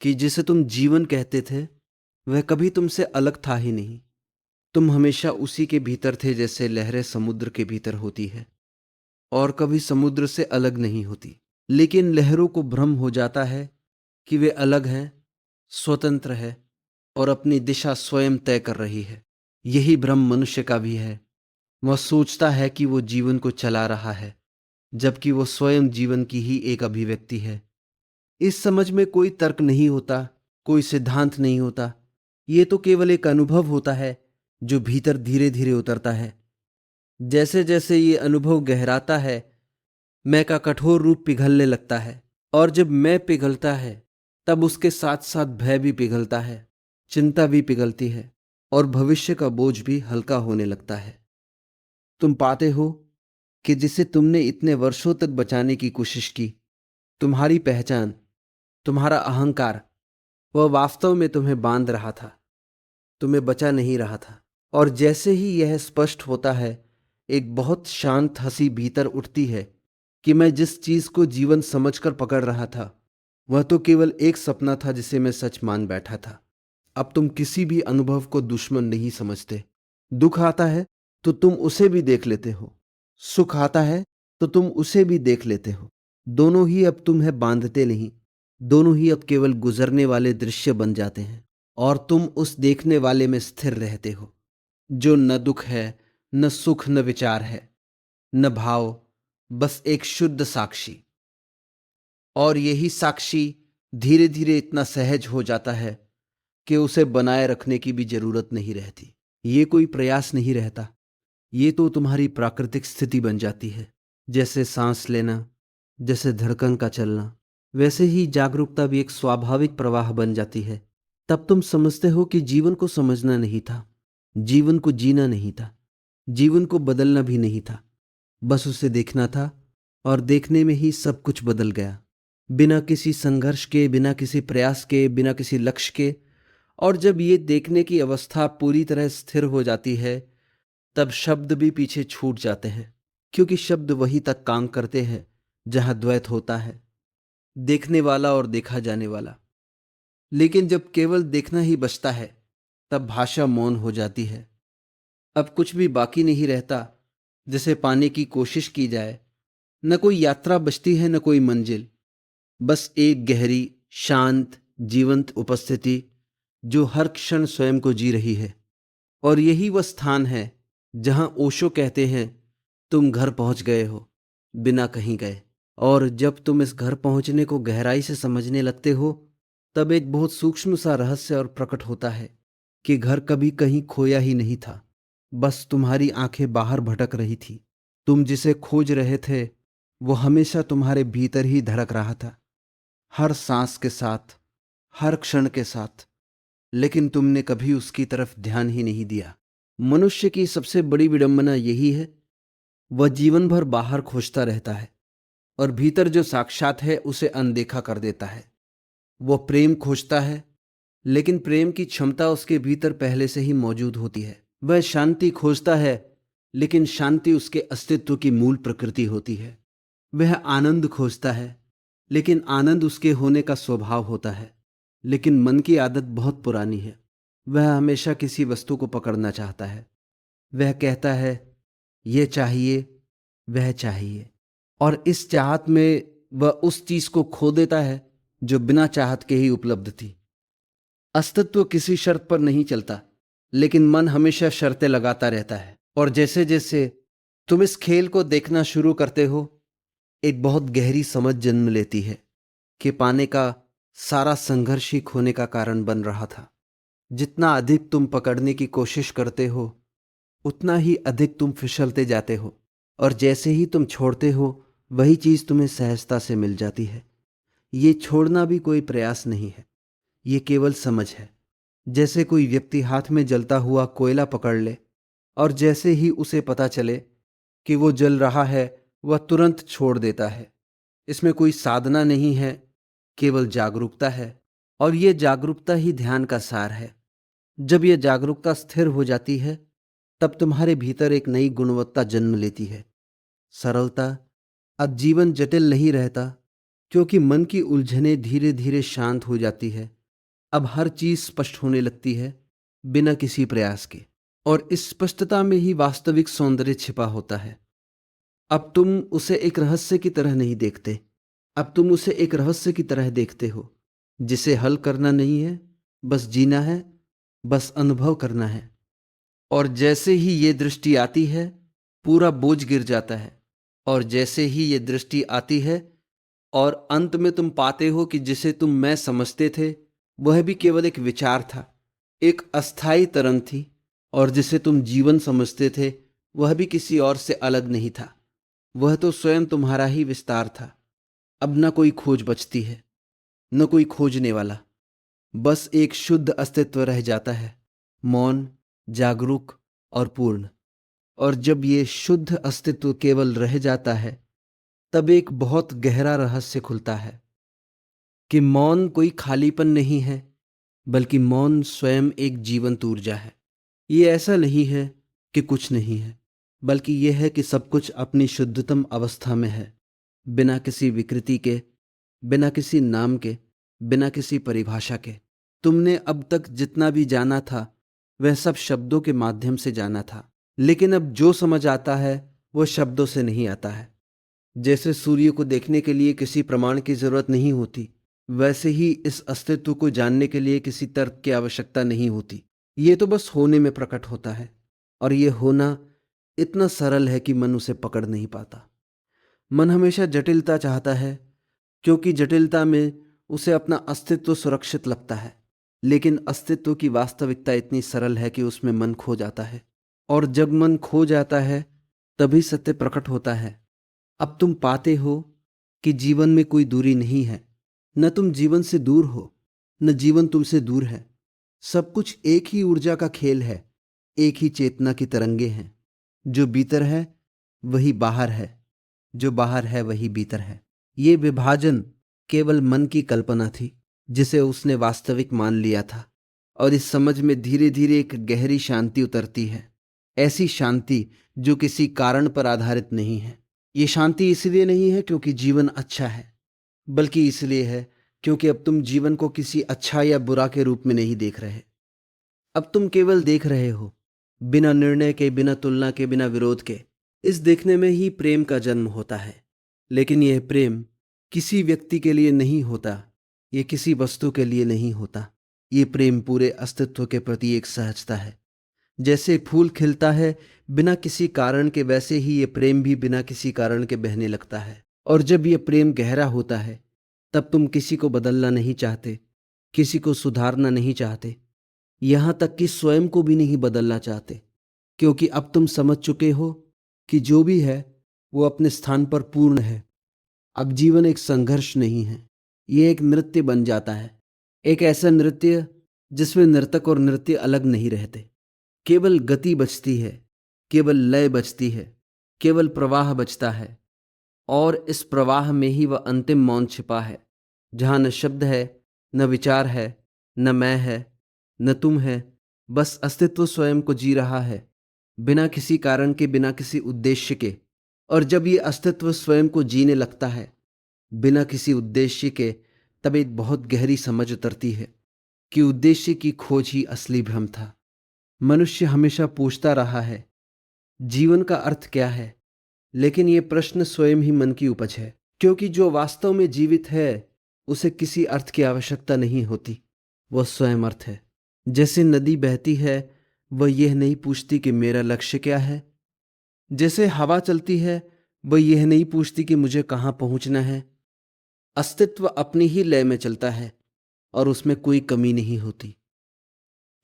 कि जिसे तुम जीवन कहते थे, वह कभी तुमसे अलग था ही नहीं। तुम हमेशा उसी के भीतर थे जैसे लहरें समुद्र के भीतर होती है और कभी समुद्र से अलग नहीं होती। लेकिन लहरों को भ्रम हो जाता है कि वे अलग हैं, स्वतंत्र है और अपनी दिशा स्वयं तय कर रही है। यही भ्रम मनुष्य का भी है। वह सोचता है कि वो जीवन को चला रहा है, जबकि वो स्वयं जीवन की ही एक अभिव्यक्ति है। इस समझ में कोई तर्क नहीं होता, कोई सिद्धांत नहीं होता। ये तो केवल एक अनुभव होता है जो भीतर धीरे धीरे उतरता है। जैसे जैसे ये अनुभव गहराता है, मैं का कठोर रूप पिघलने लगता है, और जब मैं पिघलता है तब उसके साथ साथ भय भी पिघलता है, चिंता भी पिघलती है और भविष्य का बोझ भी हल्का होने लगता है। तुम पाते हो कि जिसे तुमने इतने वर्षों तक बचाने की कोशिश की, तुम्हारी पहचान, तुम्हारा अहंकार, वह वास्तव में तुम्हें बांध रहा था, तुम्हें बचा नहीं रहा था। और जैसे ही यह स्पष्ट होता है, एक बहुत शांत हंसी भीतर उठती है कि मैं जिस चीज को जीवन समझकर पकड़ रहा था, वह तो केवल एक सपना था जिसे मैं सच मान बैठा था। अब तुम किसी भी अनुभव को दुश्मन नहीं समझते। दुख आता है तो तुम उसे भी देख लेते हो, सुख आता है तो तुम उसे भी देख लेते हो। दोनों ही अब तुम्हें बांधते नहीं, दोनों ही अब केवल गुजरने वाले दृश्य बन जाते हैं और तुम उस देखने वाले में स्थिर रहते हो, जो न दुख है, न सुख, न विचार है, न भाव, बस एक शुद्ध साक्षी। और यही साक्षी धीरे धीरे इतना सहज हो जाता है कि उसे बनाए रखने की भी जरूरत नहीं रहती। ये कोई प्रयास नहीं रहता, ये तो तुम्हारी प्राकृतिक स्थिति बन जाती है। जैसे सांस लेना, जैसे धड़कन का चलना, वैसे ही जागरूकता भी एक स्वाभाविक प्रवाह बन जाती है। तब तुम समझते हो कि जीवन को समझना नहीं था, जीवन को जीना नहीं था, जीवन को बदलना भी नहीं था, बस उसे देखना था। और देखने में ही सब कुछ बदल गया, बिना किसी संघर्ष के, बिना किसी प्रयास के, बिना किसी लक्ष्य के। और जब ये देखने की अवस्था पूरी तरह स्थिर हो जाती है, तब शब्द भी पीछे छूट जाते हैं, क्योंकि शब्द वहीं तक काम करते हैं जहां द्वैत होता है, देखने वाला और देखा जाने वाला। लेकिन जब केवल देखना ही बचता है, तब भाषा मौन हो जाती है। अब कुछ भी बाकी नहीं रहता जिसे पाने की कोशिश की जाए। न कोई यात्रा बचती है, न कोई मंजिल, बस एक गहरी, शांत, जीवंत उपस्थिति जो हर क्षण स्वयं को जी रही है। और यही वह स्थान है जहां ओशो कहते हैं, तुम घर पहुंच गए हो बिना कहीं गए। और जब तुम इस घर पहुंचने को गहराई से समझने लगते हो, तब एक बहुत सूक्ष्म सा रहस्य और प्रकट होता है कि घर कभी कहीं खोया ही नहीं था, बस तुम्हारी आंखें बाहर भटक रही थी। तुम जिसे खोज रहे थे वो हमेशा तुम्हारे भीतर ही धड़क रहा था, हर सांस के साथ, हर क्षण के साथ। लेकिन तुमने कभी उसकी तरफ ध्यान ही नहीं दिया। मनुष्य की सबसे बड़ी विडंबना यही है, वह जीवन भर बाहर खोजता रहता है और भीतर जो साक्षात है उसे अनदेखा कर देता है। वह प्रेम खोजता है, लेकिन प्रेम की क्षमता उसके भीतर पहले से ही मौजूद होती है। वह शांति खोजता है, लेकिन शांति उसके अस्तित्व की मूल प्रकृति होती है। वह आनंद खोजता है, लेकिन आनंद उसके होने का स्वभाव होता है। लेकिन मन की आदत बहुत पुरानी है, वह हमेशा किसी वस्तु को पकड़ना चाहता है। वह कहता है, यह चाहिए, वह चाहिए, और इस चाहत में वह उस चीज को खो देता है जो बिना चाहत के ही उपलब्ध थी। अस्तित्व किसी शर्त पर नहीं चलता, लेकिन मन हमेशा शर्तें लगाता रहता है। और जैसे जैसे तुम इस खेल को देखना शुरू करते हो, एक बहुत गहरी समझ जन्म लेती है कि पाने का सारा संघर्ष ही खोने का कारण बन रहा था। जितना अधिक तुम पकड़ने की कोशिश करते हो, उतना ही अधिक तुम फिसलते जाते हो, और जैसे ही तुम छोड़ते हो, वही चीज तुम्हें सहजता से मिल जाती है। ये छोड़ना भी कोई प्रयास नहीं है, ये केवल समझ है। जैसे कोई व्यक्ति हाथ में जलता हुआ कोयला पकड़ ले और जैसे ही उसे पता चले कि वो जल रहा है, वह तुरंत छोड़ देता है। इसमें कोई साधना नहीं है, केवल जागरूकता है। और ये जागरूकता ही ध्यान का सार है। जब यह जागरूकता स्थिर हो जाती है, तब तुम्हारे भीतर एक नई गुणवत्ता जन्म लेती है, सरलता। अब जीवन जटिल नहीं रहता, क्योंकि मन की उलझनें धीरे धीरे शांत हो जाती है। अब हर चीज स्पष्ट होने लगती है, बिना किसी प्रयास के। और इस स्पष्टता में ही वास्तविक सौंदर्य छिपा होता है। अब तुम उसे एक रहस्य की तरह नहीं देखते, अब तुम उसे एक रहस्य की तरह देखते हो जिसे हल करना नहीं है, बस जीना है, बस अनुभव करना है। और जैसे ही ये दृष्टि आती है, पूरा बोझ गिर जाता है। और जैसे ही ये दृष्टि आती है और अंत में तुम पाते हो कि जिसे तुम मैं समझते थे वह भी केवल एक विचार था, एक अस्थाई तरंग थी। और जिसे तुम जीवन समझते थे वह भी किसी और से अलग नहीं था, वह तो स्वयं तुम्हारा ही विस्तार था। अब न कोई खोज बचती है, न कोई खोजने वाला, बस एक शुद्ध अस्तित्व रह जाता है, मौन, जागरूक और पूर्ण। और जब ये शुद्ध अस्तित्व केवल रह जाता है, तब एक बहुत गहरा रहस्य खुलता है कि मौन कोई खालीपन नहीं है, बल्कि मौन स्वयं एक जीवंत ऊर्जा है। ये ऐसा नहीं है कि कुछ नहीं है, बल्कि यह है कि सब कुछ अपनी शुद्धतम अवस्था में है, बिना किसी विकृति के, बिना किसी नाम के, बिना किसी परिभाषा के। तुमने अब तक जितना भी जाना था वह सब शब्दों के माध्यम से जाना था, लेकिन अब जो समझ आता है वह शब्दों से नहीं आता है। जैसे सूर्य को देखने के लिए किसी प्रमाण की जरूरत नहीं होती, वैसे ही इस अस्तित्व को जानने के लिए किसी तर्क की आवश्यकता नहीं होती। ये तो बस होने में प्रकट होता है, और ये होना इतना सरल है कि मन उसे पकड़ नहीं पाता। मन हमेशा जटिलता चाहता है, क्योंकि जटिलता में उसे अपना अस्तित्व सुरक्षित लगता है। लेकिन अस्तित्व की वास्तविकता इतनी सरल है कि उसमें मन खो जाता है, और जब मन खो जाता है तभी सत्य प्रकट होता है। अब तुम पाते हो कि जीवन में कोई दूरी नहीं है, न तुम जीवन से दूर हो, न जीवन तुमसे दूर है। सब कुछ एक ही ऊर्जा का खेल है, एक ही चेतना की तरंगे हैं। जो भीतर है वही बाहर है, जो बाहर है वही भीतर है। ये विभाजन केवल मन की कल्पना थी, जिसे उसने वास्तविक मान लिया था। और इस समझ में धीरे धीरे एक गहरी शांति उतरती है, ऐसी शांति जो किसी कारण पर आधारित नहीं है। ये शांति इसलिए नहीं है क्योंकि जीवन अच्छा है, बल्कि इसलिए है क्योंकि अब तुम जीवन को किसी अच्छा या बुरा के रूप में नहीं देख रहे। अब तुम केवल देख रहे हो, बिना निर्णय के, बिना तुलना के, बिना विरोध के। इस देखने में ही प्रेम का जन्म होता है। लेकिन यह प्रेम किसी व्यक्ति के लिए नहीं होता, ये किसी वस्तु के लिए नहीं होता। ये प्रेम पूरे अस्तित्व के प्रति एक सहजता है। जैसे एक फूल खिलता है बिना किसी कारण के, वैसे ही ये प्रेम भी बिना किसी कारण के बहने लगता है। और जब ये प्रेम गहरा होता है, तब तुम किसी को बदलना नहीं चाहते, किसी को सुधारना नहीं चाहते, यहां तक कि स्वयं को भी नहीं बदलना चाहते, क्योंकि अब तुम समझ चुके हो कि जो भी है वो अपने स्थान पर पूर्ण है। अब जीवन एक संघर्ष नहीं है, ये एक नृत्य बन जाता है। एक ऐसा नृत्य जिसमें नर्तक और नृत्य अलग नहीं रहते। केवल गति बचती है, केवल लय बचती है, केवल प्रवाह बचता है। और इस प्रवाह में ही वह अंतिम मौन छिपा है, जहां न शब्द है, न विचार है, न मैं है, न तुम है। बस अस्तित्व स्वयं को जी रहा है, बिना किसी कारण के, बिना किसी उद्देश्य के। और जब ये अस्तित्व स्वयं को जीने लगता है बिना किसी उद्देश्य के, तब एक बहुत गहरी समझ उतरती है कि उद्देश्य की खोज ही असली भ्रम था। मनुष्य हमेशा पूछता रहा है, जीवन का अर्थ क्या है? लेकिन ये प्रश्न स्वयं ही मन की उपज है, क्योंकि जो वास्तव में जीवित है उसे किसी अर्थ की आवश्यकता नहीं होती, वह स्वयं अर्थ है। जैसे नदी बहती है, वह यह नहीं पूछती कि मेरा लक्ष्य क्या है। जैसे हवा चलती है, वह यह नहीं पूछती कि मुझे कहाँ पहुंचना है। अस्तित्व अपनी ही लय में चलता है और उसमें कोई कमी नहीं होती।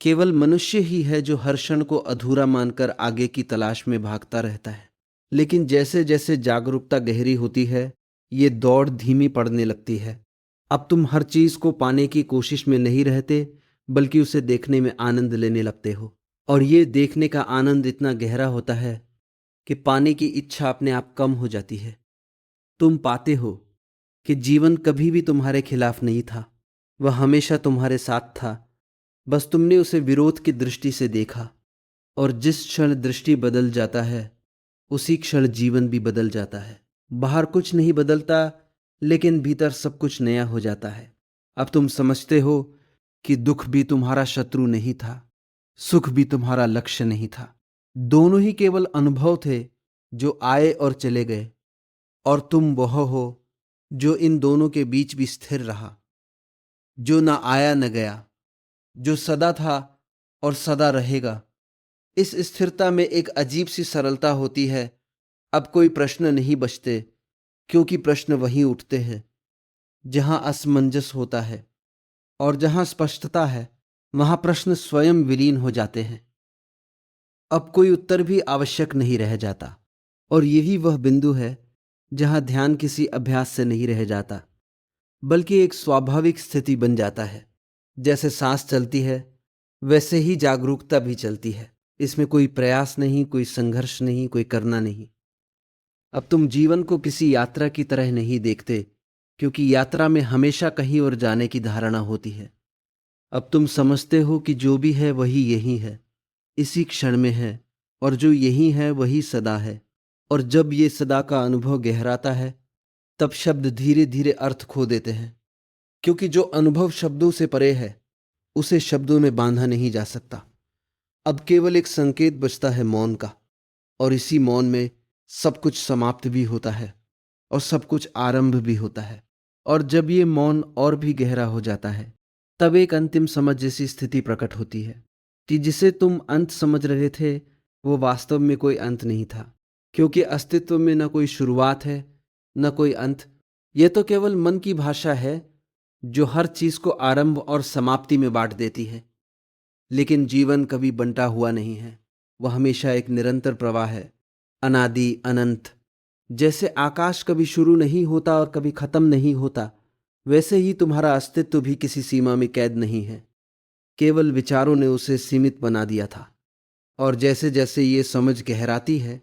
केवल मनुष्य ही है जो हर क्षण को अधूरा मानकर आगे की तलाश में भागता रहता है। लेकिन जैसे जैसे जागरूकता गहरी होती है, ये दौड़ धीमी पड़ने लगती है। अब तुम हर चीज को पाने की कोशिश में नहीं रहते, बल्कि उसे देखने में आनंद लेने लगते हो। और ये देखने का आनंद इतना गहरा होता है कि पाने की इच्छा अपने आप कम हो जाती है। तुम पाते हो कि जीवन कभी भी तुम्हारे खिलाफ नहीं था, वह हमेशा तुम्हारे साथ था। बस तुमने उसे विरोध की दृष्टि से देखा। और जिस क्षण दृष्टि बदल जाता है, उसी क्षण जीवन भी बदल जाता है। बाहर कुछ नहीं बदलता, लेकिन भीतर सब कुछ नया हो जाता है। अब तुम समझते हो कि दुख भी तुम्हारा शत्रु नहीं था, सुख भी तुम्हारा लक्ष्य नहीं था। दोनों ही केवल अनुभव थे जो आए और चले गए, और तुम वह हो जो इन दोनों के बीच भी स्थिर रहा, जो न आया न गया, जो सदा था और सदा रहेगा। इस स्थिरता में एक अजीब सी सरलता होती है। अब कोई प्रश्न नहीं बचते, क्योंकि प्रश्न वहीं उठते हैं जहां असमंजस होता है, और जहां स्पष्टता है वहां प्रश्न स्वयं विलीन हो जाते हैं। अब कोई उत्तर भी आवश्यक नहीं रह जाता, और यही वह बिंदु है जहां ध्यान किसी अभ्यास से नहीं रह जाता, बल्कि एक स्वाभाविक स्थिति बन जाता है। जैसे सांस चलती है, वैसे ही जागरूकता भी चलती है। इसमें कोई प्रयास नहीं, कोई संघर्ष नहीं, कोई करना नहीं। अब तुम जीवन को किसी यात्रा की तरह नहीं देखते, क्योंकि यात्रा में हमेशा कहीं और जाने की धारणा होती है। अब तुम समझते हो कि जो भी है वही यही है, इसी क्षण में है, और जो यही है वही सदा है। और जब ये सदा का अनुभव गहराता है, तब शब्द धीरे धीरे अर्थ खो देते हैं, क्योंकि जो अनुभव शब्दों से परे है उसे शब्दों में बांधा नहीं जा सकता। अब केवल एक संकेत बचता है, मौन का, और इसी मौन में सब कुछ समाप्त भी होता है और सब कुछ आरंभ भी होता है। और जब ये मौन और भी गहरा हो जाता है, तब एक अंतिम समझ जैसी स्थिति प्रकट होती है कि जिसे तुम अंत समझ रहे थे वो वास्तव में कोई अंत नहीं था, क्योंकि अस्तित्व में न कोई शुरुआत है न कोई अंत। ये तो केवल मन की भाषा है जो हर चीज को आरंभ और समाप्ति में बांट देती है। लेकिन जीवन कभी बंटा हुआ नहीं है, वह हमेशा एक निरंतर प्रवाह है, अनादि अनंत। जैसे आकाश कभी शुरू नहीं होता और कभी खत्म नहीं होता, वैसे ही तुम्हारा अस्तित्व भी किसी सीमा में कैद नहीं है, केवल विचारों ने उसे सीमित बना दिया था। और जैसे जैसे ये समझ गहराती है,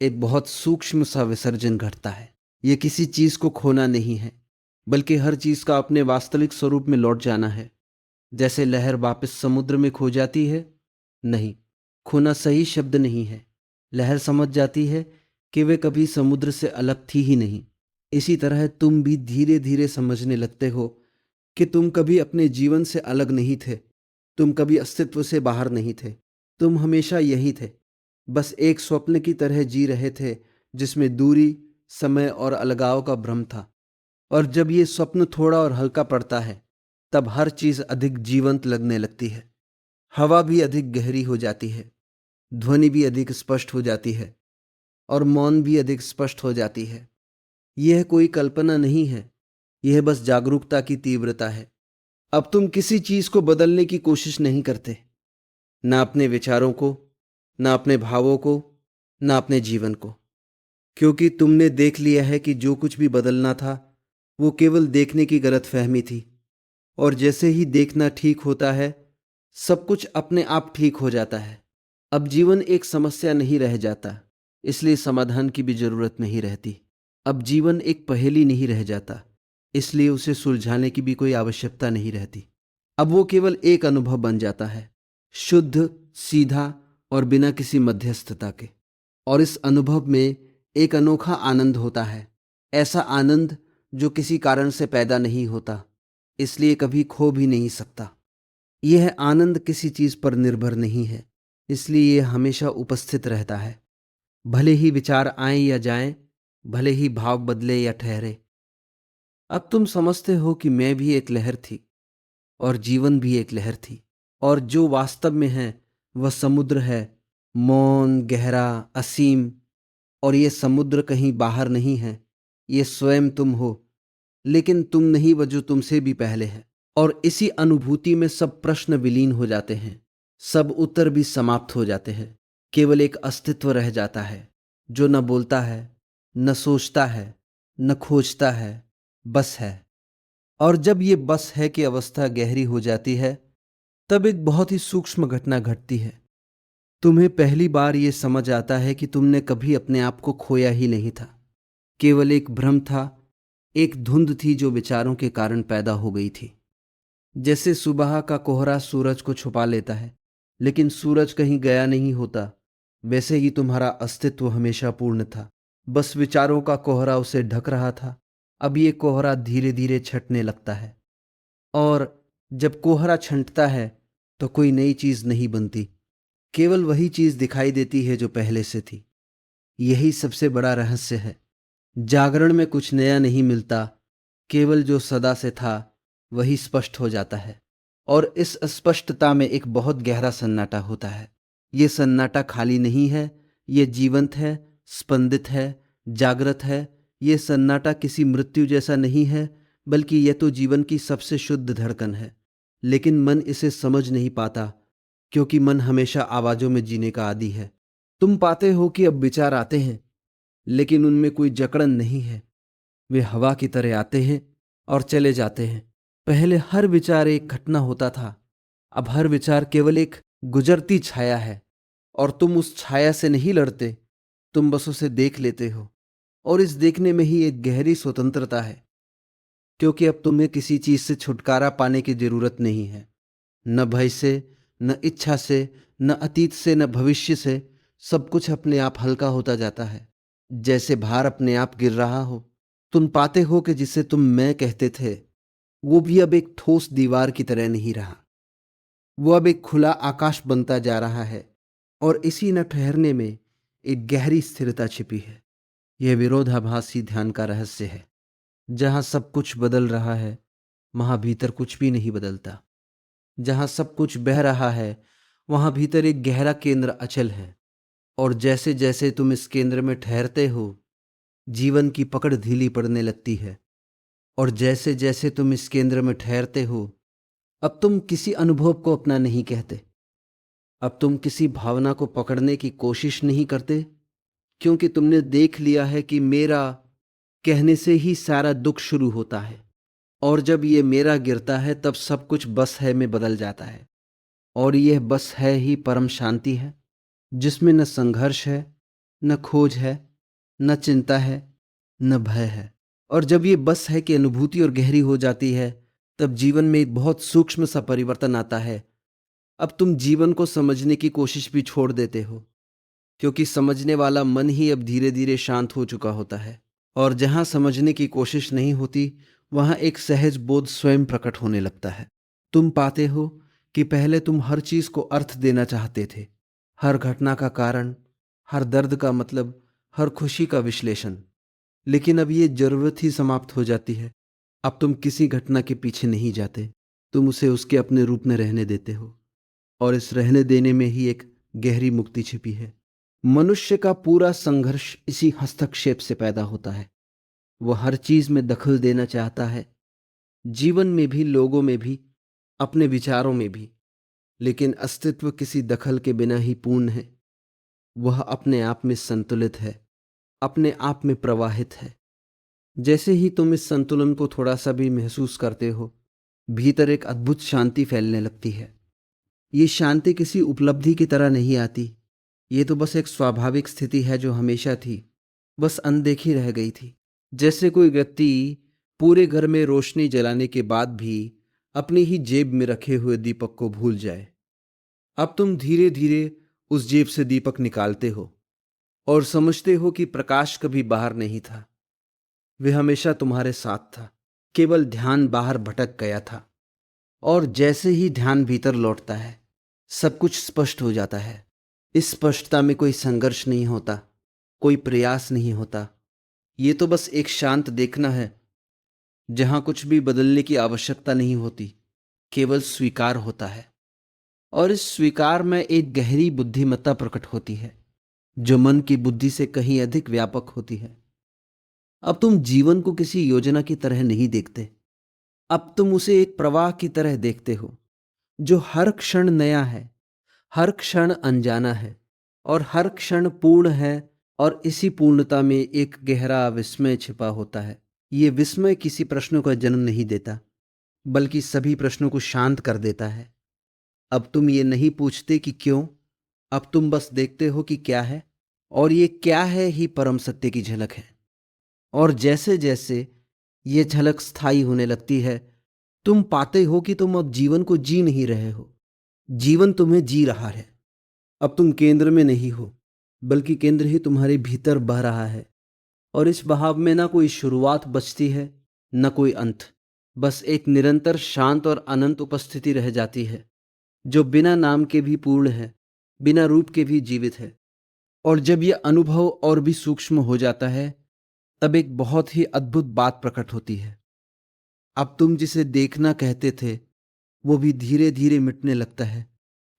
एक बहुत सूक्ष्म सा विसर्जन घटता है। ये किसी चीज को खोना नहीं है, बल्कि हर चीज का अपने वास्तविक स्वरूप में लौट जाना है। जैसे लहर वापस समुद्र में खो जाती है। नहीं, खोना सही शब्द नहीं है। लहर समझ जाती है कि वे कभी समुद्र से अलग थी ही नहीं। इसी तरह तुम भी धीरे धीरे समझने लगते हो कि तुम कभी अपने जीवन से अलग नहीं थे, तुम कभी अस्तित्व से बाहर नहीं थे, तुम हमेशा यही थे, बस एक स्वप्न की तरह जी रहे थे जिसमें दूरी, समय और अलगाव का भ्रम था। और जब ये स्वप्न थोड़ा और हल्का पड़ता है, तब हर चीज अधिक जीवंत लगने लगती है। हवा भी अधिक गहरी हो जाती है, ध्वनि भी अधिक स्पष्ट हो जाती है, और मौन भी अधिक स्पष्ट हो जाती है। यह कोई कल्पना नहीं है, यह बस जागरूकता की तीव्रता है। अब तुम किसी चीज को बदलने की कोशिश नहीं करते, ना अपने विचारों को, ना अपने भावों को, ना अपने जीवन को, क्योंकि तुमने देख लिया है कि जो कुछ भी बदलना था वो केवल देखने की गलतफहमी थी। और जैसे ही देखना ठीक होता है, सब कुछ अपने आप ठीक हो जाता है। अब जीवन एक समस्या नहीं रह जाता, इसलिए समाधान की भी जरूरत नहीं रहती। अब जीवन एक पहेली नहीं रह जाता, इसलिए उसे सुलझाने की भी कोई आवश्यकता नहीं रहती। अब वो केवल एक अनुभव बन जाता है, शुद्ध, सीधा और बिना किसी मध्यस्थता के। और इस अनुभव में एक अनोखा आनंद होता है, ऐसा आनंद जो किसी कारण से पैदा नहीं होता, इसलिए कभी खो भी नहीं सकता। यह आनंद किसी चीज पर निर्भर नहीं है, इसलिए यह हमेशा उपस्थित रहता है, भले ही विचार आए या जाएं, भले ही भाव बदले या ठहरे। अब तुम समझते हो कि मैं भी एक लहर थी और जीवन भी एक लहर थी, और जो वास्तव में है वह समुद्र है, मौन, गहरा, असीम। और ये समुद्र कहीं बाहर नहीं है, ये स्वयं तुम हो, लेकिन तुम नहीं वह जो तुमसे भी पहले है। और इसी अनुभूति में सब प्रश्न विलीन हो जाते हैं, सब उत्तर भी समाप्त हो जाते हैं। केवल एक अस्तित्व रह जाता है जो न बोलता है, न सोचता है, न खोजता है, बस है। और जब ये बस है की अवस्था गहरी हो जाती है, तब एक बहुत ही सूक्ष्म घटना घटती है। तुम्हें पहली बार ये समझ आता है कि तुमने कभी अपने आप को खोया ही नहीं था, केवल एक भ्रम था, एक धुंध थी जो विचारों के कारण पैदा हो गई थी। जैसे सुबह का कोहरा सूरज को छुपा लेता है, लेकिन सूरज कहीं गया नहीं होता, वैसे ही तुम्हारा अस्तित्व हमेशा पूर्ण था, बस विचारों का कोहरा उसे ढक रहा था। अब ये कोहरा धीरे धीरे छंटने लगता है, और जब कोहरा छंटता है तो कोई नई चीज नहीं बनती, केवल वही चीज दिखाई देती है जो पहले से थी। यही सबसे बड़ा रहस्य है। जागरण में कुछ नया नहीं मिलता, केवल जो सदा से था वही स्पष्ट हो जाता है। और इस अस्पष्टता में एक बहुत गहरा सन्नाटा होता है। ये सन्नाटा खाली नहीं है, ये जीवंत है, स्पंदित है, जागृत है। ये सन्नाटा किसी मृत्यु जैसा नहीं है, बल्कि यह तो जीवन की सबसे शुद्ध धड़कन है। लेकिन मन इसे समझ नहीं पाता, क्योंकि मन हमेशा आवाजों में जीने का आदी है। तुम पाते हो कि अब विचार आते हैं, लेकिन उनमें कोई जकड़न नहीं है। वे हवा की तरह आते हैं और चले जाते हैं। पहले हर विचार एक घटना होता था, अब हर विचार केवल एक गुजरती छाया है। और तुम उस छाया से नहीं लड़ते, तुम बस उसे देख लेते हो। और इस देखने में ही एक गहरी स्वतंत्रता है, क्योंकि अब तुम्हें किसी चीज से छुटकारा पाने की जरूरत नहीं है। न भय से, न इच्छा से, न अतीत से, न भविष्य से। सब कुछ अपने आप हल्का होता जाता है, जैसे भार अपने आप गिर रहा हो। तुम पाते हो कि जिसे तुम मैं कहते थे, वो भी अब एक ठोस दीवार की तरह नहीं रहा। वो अब एक खुला आकाश बनता जा रहा है। और इसी न ठहरने में एक गहरी स्थिरता छिपी है। यह विरोधाभासी ध्यान का रहस्य है। जहां सब कुछ बदल रहा है, वहां भीतर कुछ भी नहीं बदलता। जहां सब कुछ बह रहा है, वहां भीतर एक गहरा केंद्र अचल है। और जैसे जैसे तुम इस केंद्र में ठहरते हो, जीवन की पकड़ ढीली पड़ने लगती है। और जैसे जैसे तुम इस केंद्र में ठहरते हो, अब तुम किसी अनुभव को अपना नहीं कहते। अब तुम किसी भावना को पकड़ने की कोशिश नहीं करते, क्योंकि तुमने देख लिया है कि मेरा कहने से ही सारा दुख शुरू होता है। और जब ये मेरा गिरता है, तब सब कुछ बस है में बदल जाता है। और यह बस है ही परम शांति है, जिसमें न संघर्ष है, न खोज है, न चिंता है, न भय है। और जब ये बस है कि अनुभूति और गहरी हो जाती है, तब जीवन में एक बहुत सूक्ष्म सा परिवर्तन आता है। अब तुम जीवन को समझने की कोशिश भी छोड़ देते हो, क्योंकि समझने वाला मन ही अब धीरे धीरे शांत हो चुका होता है। और जहां समझने की कोशिश नहीं होती, वहां एक सहज बोध स्वयं प्रकट होने लगता है। तुम पाते हो कि पहले तुम हर चीज को अर्थ देना चाहते थे, हर घटना का कारण, हर दर्द का मतलब, हर खुशी का विश्लेषण। लेकिन अब ये जरूरत ही समाप्त हो जाती है। अब तुम किसी घटना के पीछे नहीं जाते, तुम उसे उसके अपने रूप में रहने देते हो। और इस रहने देने में ही एक गहरी मुक्ति छिपी है। मनुष्य का पूरा संघर्ष इसी हस्तक्षेप से पैदा होता है। वह हर चीज में दखल देना चाहता है, जीवन में भी, लोगों में भी, अपने विचारों में भी। लेकिन अस्तित्व किसी दखल के बिना ही पूर्ण है। वह अपने आप में संतुलित है, अपने आप में प्रवाहित है। जैसे ही तुम इस संतुलन को थोड़ा सा भी महसूस करते हो, भीतर एक अद्भुत शांति फैलने लगती है। ये शांति किसी उपलब्धि की तरह नहीं आती। ये तो बस एक स्वाभाविक स्थिति है जो हमेशा थी, बस अनदेखी रह गई थी। जैसे कोई व्यक्ति पूरे घर में रोशनी जलाने के बाद भी अपनी ही जेब में रखे हुए दीपक को भूल जाए। अब तुम धीरे धीरे उस जेब से दीपक निकालते हो और समझते हो कि प्रकाश कभी बाहर नहीं था, वह हमेशा तुम्हारे साथ था। केवल ध्यान बाहर भटक गया था। और जैसे ही ध्यान भीतर लौटता है, सब कुछ स्पष्ट हो जाता है। इस स्पष्टता में कोई संघर्ष नहीं होता, कोई प्रयास नहीं होता। ये तो बस एक शांत देखना है, जहां कुछ भी बदलने की आवश्यकता नहीं होती, केवल स्वीकार होता है। और इस स्वीकार में एक गहरी बुद्धिमत्ता प्रकट होती है, जो मन की बुद्धि से कहीं अधिक व्यापक होती है। अब तुम जीवन को किसी योजना की तरह नहीं देखते, अब तुम उसे एक प्रवाह की तरह देखते हो, जो हर क्षण नया है, हर क्षण अनजाना है, और हर क्षण पूर्ण है। और इसी पूर्णता में एक गहरा विस्मय छिपा होता है। ये विस्मय किसी प्रश्नों का जन्म नहीं देता, बल्कि सभी प्रश्नों को शांत कर देता है। अब तुम ये नहीं पूछते कि क्यों, अब तुम बस देखते हो कि क्या है। और ये क्या है ही परम सत्य की झलक है। और जैसे जैसे ये झलक स्थायी होने लगती है, तुम पाते हो कि तुम अब जीवन को जी नहीं रहे हो, जीवन तुम्हें जी रहा है। अब तुम केंद्र में नहीं हो, बल्कि केंद्र ही तुम्हारे भीतर बह रहा है। और इस बहाव में ना कोई शुरुआत बचती है, न कोई अंत, बस एक निरंतर शांत और अनंत उपस्थिति रह जाती है, जो बिना नाम के भी पूर्ण है, बिना रूप के भी जीवित है। और जब यह अनुभव और भी सूक्ष्म हो जाता है, तब एक बहुत ही अद्भुत बात प्रकट होती है। अब तुम जिसे देखना कहते थे, वो भी धीरे धीरे मिटने लगता है,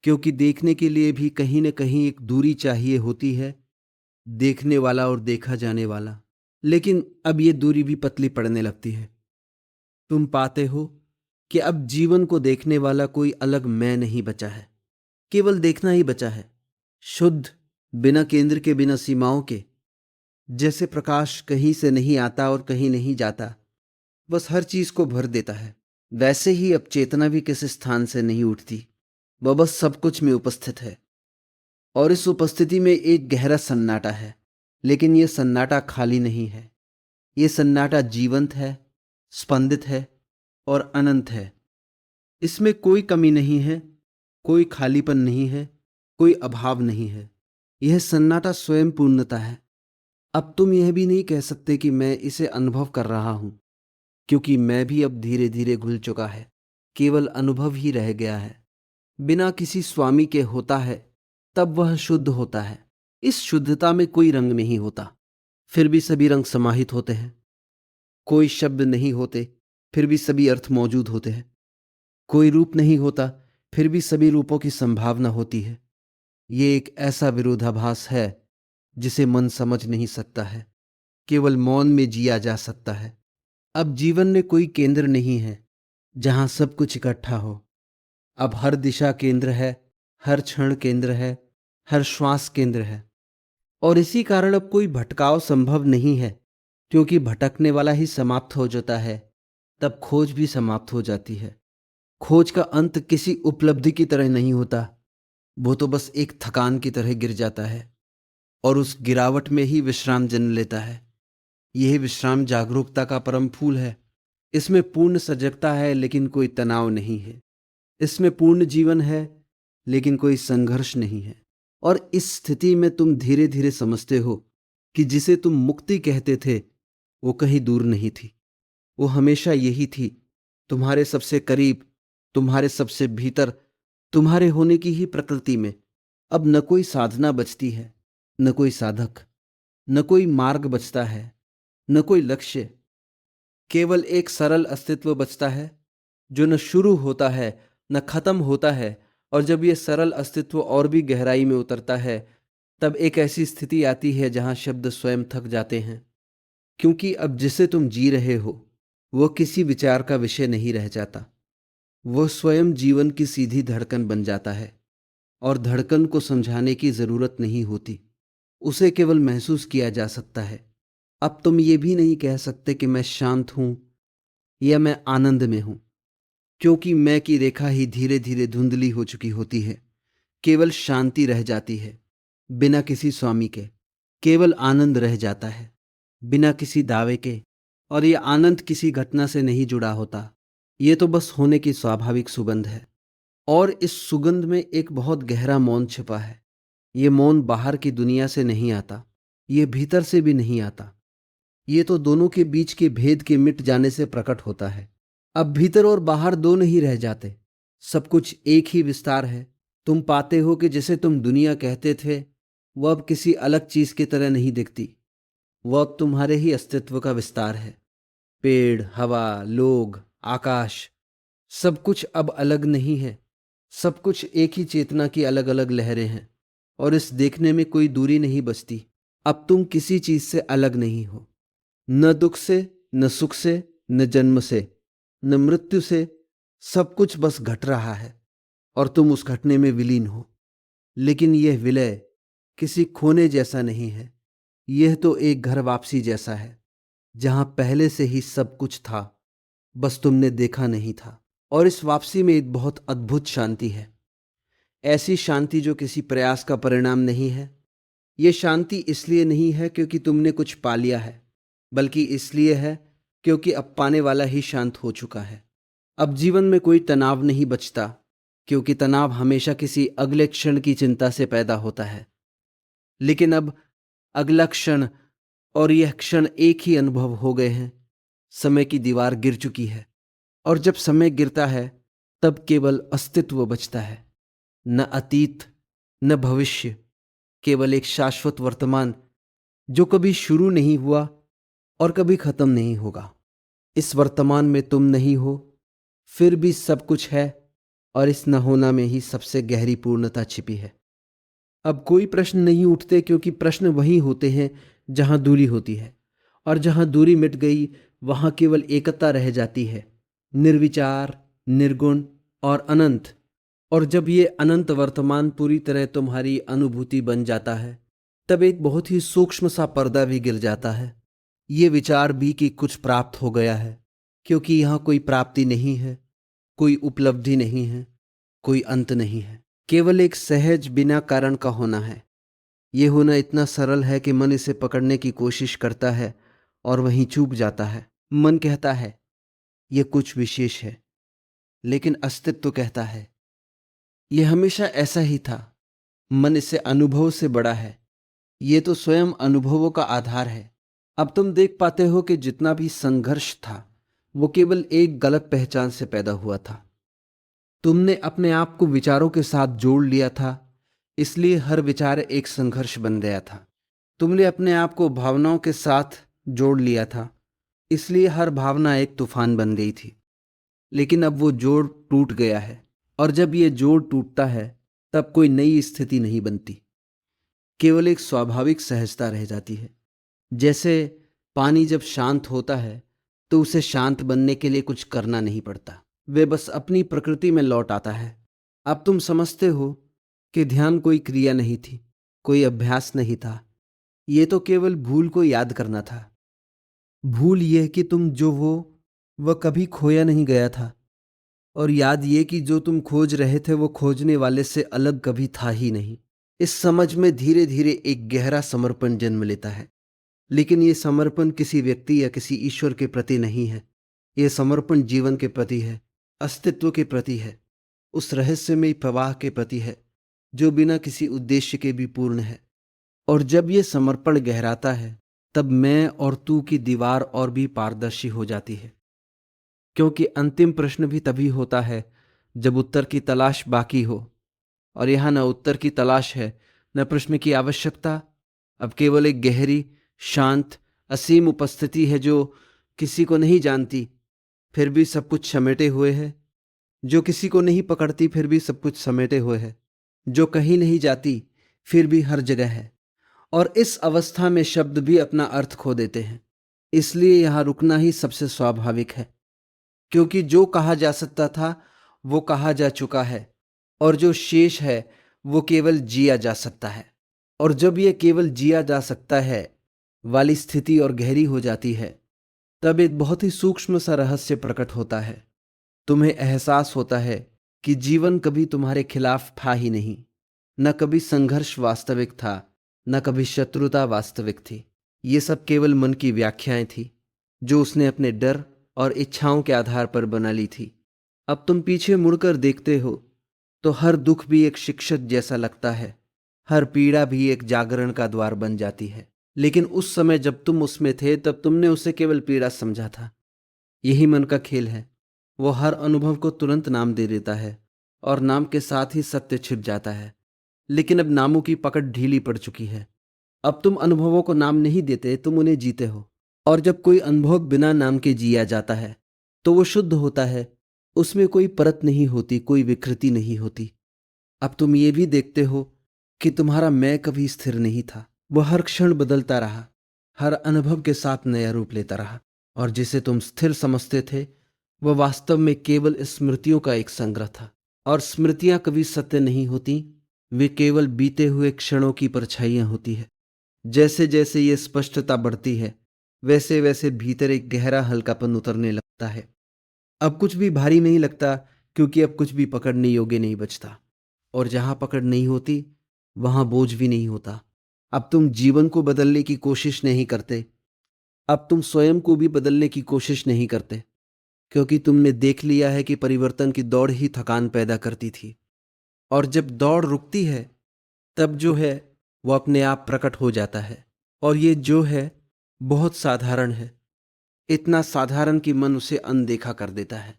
क्योंकि देखने के लिए भी कहीं न कहीं एक दूरी चाहिए होती है, देखने वाला और देखा जाने वाला। लेकिन अब ये दूरी भी पतली पड़ने लगती है। तुम पाते हो कि अब जीवन को देखने वाला कोई अलग मैं नहीं बचा है, केवल देखना ही बचा है, शुद्ध, बिना केंद्र के, बिना सीमाओं के। जैसे प्रकाश कहीं से नहीं आता और कहीं नहीं जाता, बस हर चीज को भर देता है, वैसे ही अब चेतना भी किसी स्थान से नहीं उठती, वह बस सब कुछ में उपस्थित है। और इस उपस्थिति में एक गहरा सन्नाटा है। लेकिन यह सन्नाटा खाली नहीं है, यह सन्नाटा जीवंत है, स्पंदित है और अनंत है। इसमें कोई कमी नहीं है, कोई खालीपन नहीं है, कोई अभाव नहीं है। यह सन्नाटा स्वयं पूर्णता है। अब तुम यह भी नहीं कह सकते कि मैं इसे अनुभव कर रहा हूं, क्योंकि मैं भी अब धीरे धीरे घुल चुका है, केवल अनुभव ही रह गया है। बिना किसी स्वामी के होता है, तब वह शुद्ध होता है। इस शुद्धता में कोई रंग नहीं होता, फिर भी सभी रंग समाहित होते हैं। कोई शब्द नहीं होते, फिर भी सभी अर्थ मौजूद होते हैं। कोई रूप नहीं होता, फिर भी सभी रूपों की संभावना होती है। ये एक ऐसा विरोधाभास है जिसे मन समझ नहीं सकता है, केवल मौन में जिया जा सकता है। अब जीवन में कोई केंद्र नहीं है जहां सब कुछ इकट्ठा हो। अब हर दिशा केंद्र है, हर क्षण केंद्र है, हर श्वास केंद्र है। और इसी कारण अब कोई भटकाव संभव नहीं है, क्योंकि भटकने वाला ही समाप्त हो जाता है, तब खोज भी समाप्त हो जाती है। खोज का अंत किसी उपलब्धि की तरह नहीं होता, वो तो बस एक थकान की तरह गिर जाता है और उस गिरावट में ही विश्राम जन्म लेता है। यह विश्राम जागरूकता का परम फूल है। इसमें पूर्ण सजगता है, लेकिन कोई तनाव नहीं है। इसमें पूर्ण जीवन है, लेकिन कोई संघर्ष नहीं है। और इस स्थिति में तुम धीरे धीरे समझते हो कि जिसे तुम मुक्ति कहते थे, वो कहीं दूर नहीं थी, वो हमेशा यही थी, तुम्हारे सबसे करीब, तुम्हारे सबसे भीतर, तुम्हारे होने की ही प्रकृति में। अब न कोई साधना बचती है, न कोई साधक, न कोई मार्ग बचता है, न कोई लक्ष्य। केवल एक सरल अस्तित्व बचता है, जो न शुरू होता है न खत्म होता है। और जब यह सरल अस्तित्व और भी गहराई में उतरता है, तब एक ऐसी स्थिति आती है जहां शब्द स्वयं थक जाते हैं, क्योंकि अब जिसे तुम जी रहे हो, वह किसी विचार का विषय नहीं रह जाता। वह स्वयं जीवन की सीधी धड़कन बन जाता है, और धड़कन को समझाने की जरूरत नहीं होती, उसे केवल महसूस किया जा सकता है। अब तुम ये भी नहीं कह सकते कि मैं शांत हूं या मैं आनंद में हूं, क्योंकि मैं की रेखा ही धीरे धीरे धुंधली हो चुकी होती है। केवल शांति रह जाती है, बिना किसी स्वामी के। केवल आनंद रह जाता है, बिना किसी दावे के। और यह आनंद किसी घटना से नहीं जुड़ा होता, ये तो बस होने की स्वाभाविक सुगंध है। और इस सुगंध में एक बहुत गहरा मौन छिपा है। ये मौन बाहर की दुनिया से नहीं आता, ये भीतर से भी नहीं आता। ये तो दोनों के बीच के भेद के मिट जाने से प्रकट होता है। अब भीतर और बाहर दो नहीं रह जाते, सब कुछ एक ही विस्तार है। तुम पाते हो कि जिसे तुम दुनिया कहते थे, वह अब किसी अलग चीज की तरह नहीं दिखती, वह अब तुम्हारे ही अस्तित्व का विस्तार है। पेड़, हवा, लोग, आकाश, सब कुछ अब अलग नहीं है, सब कुछ एक ही चेतना की अलग अलग लहरें हैं। और इस देखने में कोई दूरी नहीं बचती। अब तुम किसी चीज से अलग नहीं हो, न दुख से, न सुख से, न जन्म से, न मृत्यु से। सब कुछ बस घट रहा है और तुम उस घटने में विलीन हो। लेकिन यह विलय किसी खोने जैसा नहीं है, यह तो एक घर वापसी जैसा है, जहां पहले से ही सब कुछ था, बस तुमने देखा नहीं था। और इस वापसी में एक बहुत अद्भुत शांति है, ऐसी शांति जो किसी प्रयास का परिणाम नहीं है। यह शांति इसलिए नहीं है क्योंकि तुमने कुछ पा लिया है, बल्कि इसलिए है क्योंकि अब पाने वाला ही शांत हो चुका है। अब जीवन में कोई तनाव नहीं बचता, क्योंकि तनाव हमेशा किसी अगले क्षण की चिंता से पैदा होता है। लेकिन अब अगला क्षण और यह क्षण एक ही अनुभव हो गए हैं। समय की दीवार गिर चुकी है, और जब समय गिरता है, तब केवल अस्तित्व बचता है। न अतीत, न भविष्य, केवल एक शाश्वत वर्तमान जो कभी शुरू नहीं हुआ और कभी खत्म नहीं होगा। इस वर्तमान में तुम नहीं हो, फिर भी सब कुछ है, और इस न होना में ही सबसे गहरी पूर्णता छिपी है। अब कोई प्रश्न नहीं उठते, क्योंकि प्रश्न वही होते हैं जहां दूरी होती है, और जहां दूरी मिट गई वहां केवल एकता रह जाती है, निर्विचार, निर्गुण और अनंत। और जब ये अनंत वर्तमान पूरी तरह तुम्हारी अनुभूति बन जाता है, तब एक बहुत ही सूक्ष्म सा पर्दा भी गिर जाता है। ये विचार भी कि कुछ प्राप्त हो गया है, क्योंकि यहाँ कोई प्राप्ति नहीं है, कोई उपलब्धि नहीं है, कोई अंत नहीं है, केवल एक सहज बिना कारण का होना है। ये होना इतना सरल है कि मन इसे पकड़ने की कोशिश करता है और वहीं चूक जाता है। मन कहता है ये कुछ विशेष है, लेकिन अस्तित्व कहता है ये हमेशा ऐसा ही था। मन इसे अनुभव से बड़ा है, ये तो स्वयं अनुभवों का आधार है। अब तुम देख पाते हो कि जितना भी संघर्ष था वो केवल एक गलत पहचान से पैदा हुआ था। तुमने अपने आप को विचारों के साथ जोड़ लिया था, इसलिए हर विचार एक संघर्ष बन गया था। तुमने अपने आप को भावनाओं के साथ जोड़ लिया था, इसलिए हर भावना एक तूफान बन गई थी। लेकिन अब वो जोड़ टूट गया है, और जब ये जोड़ टूटता है तब कोई नई स्थिति नहीं बनती, केवल एक स्वाभाविक सहजता रह जाती है। जैसे पानी जब शांत होता है तो उसे शांत बनने के लिए कुछ करना नहीं पड़ता, वे बस अपनी प्रकृति में लौट आता है। अब तुम समझते हो कि ध्यान कोई क्रिया नहीं थी, कोई अभ्यास नहीं था, ये तो केवल भूल को याद करना था। भूल यह कि तुम जो हो वह कभी खोया नहीं गया था, और याद ये कि जो तुम खोज रहे थे वो खोजने वाले से अलग कभी था ही नहीं। इस समझ में धीरे धीरे एक गहरा समर्पण जन्म लेता है। लेकिन ये समर्पण किसी व्यक्ति या किसी ईश्वर के प्रति नहीं है, ये समर्पण जीवन के प्रति है, अस्तित्व के प्रति है, उस रहस्यमय प्रवाह के प्रति है जो बिना किसी उद्देश्य के भी पूर्ण है। और जब ये समर्पण गहराता है तब मैं और तू की दीवार और भी पारदर्शी हो जाती है, क्योंकि अंतिम प्रश्न भी तभी होता है जब उत्तर की तलाश बाकी हो। और यहाँ न उत्तर की तलाश है, न प्रश्न की आवश्यकता। अब केवल एक गहरी, शांत, असीम उपस्थिति है जो किसी को नहीं जानती फिर भी सब कुछ समेटे हुए है, जो किसी को नहीं पकड़ती फिर भी सब कुछ समेटे हुए है, जो कहीं नहीं जाती फिर भी हर जगह है। और इस अवस्था में शब्द भी अपना अर्थ खो देते हैं। इसलिए यहाँ रुकना ही सबसे स्वाभाविक है, क्योंकि जो कहा जा सकता था वो कहा जा चुका है, और जो शेष है वो केवल जिया जा सकता है। और जब ये केवल जिया जा सकता है वाली स्थिति और गहरी हो जाती है, तब एक बहुत ही सूक्ष्म सा रहस्य प्रकट होता है। तुम्हें एहसास होता है कि जीवन कभी तुम्हारे खिलाफ था ही नहीं, न कभी संघर्ष वास्तविक था, न कभी शत्रुता वास्तविक थी। ये सब केवल मन की व्याख्याएं थी जो उसने अपने डर और इच्छाओं के आधार पर बना ली थी। अब तुम पीछे मुड़कर देखते हो तो हर दुख भी एक शिक्षक जैसा लगता है, हर पीड़ा भी एक जागरण का द्वार बन जाती है। लेकिन उस समय जब तुम उसमें थे तब तुमने उसे केवल पीड़ा समझा था। यही मन का खेल है, वो हर अनुभव को तुरंत नाम दे देता है और नाम के साथ ही सत्य छिप जाता है। लेकिन अब नामों की पकड़ ढीली पड़ चुकी है। अब तुम अनुभवों को नाम नहीं देते, तुम उन्हें जीते हो। और जब कोई अनुभव बिना नाम के जिया जाता है तो वो शुद्ध होता है, उसमें कोई परत नहीं होती, कोई विकृति नहीं होती। अब तुम ये भी देखते हो कि तुम्हारा मैं कभी स्थिर नहीं था, वह हर क्षण बदलता रहा, हर अनुभव के साथ नया रूप लेता रहा। और जिसे तुम स्थिर समझते थे वह वास्तव में केवल स्मृतियों का एक संग्रह था। और स्मृतियां कभी सत्य नहीं होती, वे केवल बीते हुए क्षणों की परछाइयां होती है। जैसे जैसे ये स्पष्टता बढ़ती है वैसे वैसे भीतर एक गहरा हल्कापन उतरने लगता है। अब कुछ भी भारी नहीं लगता, क्योंकि अब कुछ भी पकड़ने योग्य नहीं बचता। और जहां पकड़ नहीं होती वहां बोझ भी नहीं होता। अब तुम जीवन को बदलने की कोशिश नहीं करते, अब तुम स्वयं को भी बदलने की कोशिश नहीं करते, क्योंकि तुमने देख लिया है कि परिवर्तन की दौड़ ही थकान पैदा करती थी। और जब दौड़ रुकती है तब जो है वो अपने आप प्रकट हो जाता है। और ये जो है बहुत साधारण है, इतना साधारण कि मन उसे अनदेखा कर देता है।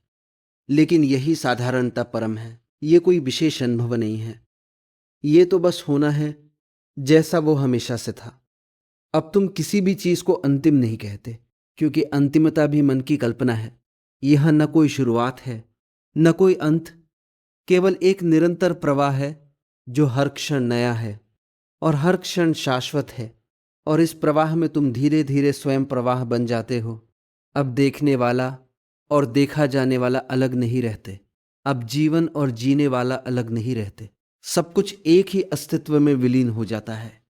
लेकिन यही साधारणता परम है। ये कोई विशेष अनुभव नहीं है, ये तो बस होना है जैसा वो हमेशा से था। अब तुम किसी भी चीज को अंतिम नहीं कहते, क्योंकि अंतिमता भी मन की कल्पना है। यह न कोई शुरुआत है, न कोई अंत, केवल एक निरंतर प्रवाह है जो हर क्षण नया है और हर क्षण शाश्वत है। और इस प्रवाह में तुम धीरे धीरे स्वयं प्रवाह बन जाते हो। अब देखने वाला और देखा जाने वाला अलग नहीं रहते। अब जीवन और जीने वाला अलग नहीं रहते। सब कुछ एक ही अस्तित्व में विलीन हो जाता है।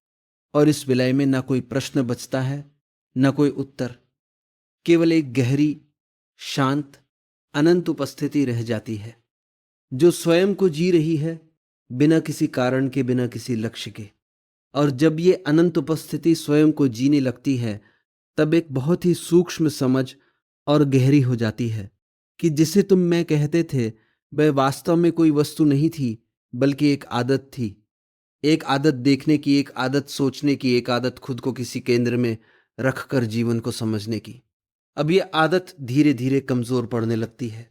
और इस विलय में न कोई प्रश्न बचता है, न कोई उत्तर, केवल एक गहरी, शांत, अनंत उपस्थिति रह जाती है, जो स्वयं को जी रही है, बिना किसी कारण के, बिना किसी लक्ष्य के। और जब ये अनंत उपस्थिति स्वयं को जीने लगती है, तब एक बहुत ही सूक्ष्म समझ और गहरी हो जाती है कि जिसे तुम मैं कहते थे, वह वास्तव में कोई वस्तु नहीं थी, बल्कि एक आदत थी। एक आदत देखने की, एक आदत सोचने की, एक आदत खुद को किसी केंद्र में रखकर जीवन को समझने की। अब ये आदत धीरे धीरे कमजोर पड़ने लगती है,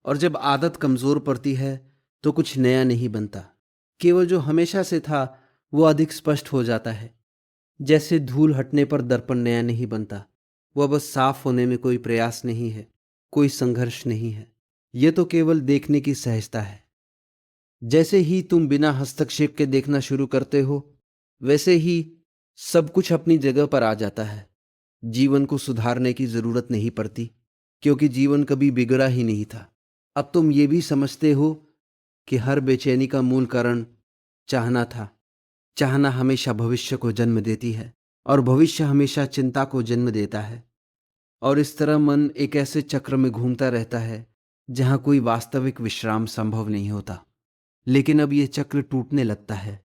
और जब आदत कमजोर पड़ती है तो कुछ नया नहीं बनता। केवल जो हमेशा से था वो अधिक स्पष्ट हो जाता है। जैसे धूल हटने पर दर्पण नया नहीं बनता, वह बस साफ होने में कोई प्रयास नहीं है, कोई संघर्ष नहीं है। यह तो केवल देखने की सहजता है। जैसे ही तुम बिना हस्तक्षेप के देखना शुरू करते हो, वैसे ही सब कुछ अपनी जगह पर आ जाता है। जीवन को सुधारने की जरूरत नहीं पड़ती, क्योंकि जीवन कभी बिगड़ा ही नहीं था। अब तुम ये भी समझते हो कि हर बेचैनी का मूल कारण चाहना था। चाहना हमेशा भविष्य को जन्म देती है, और भविष्य हमेशा चिंता को जन्म देता है। और इस तरह मन एक ऐसे चक्र में घूमता रहता है जहां कोई वास्तविक विश्राम संभव नहीं होता। लेकिन अब यह चक्र टूटने लगता है।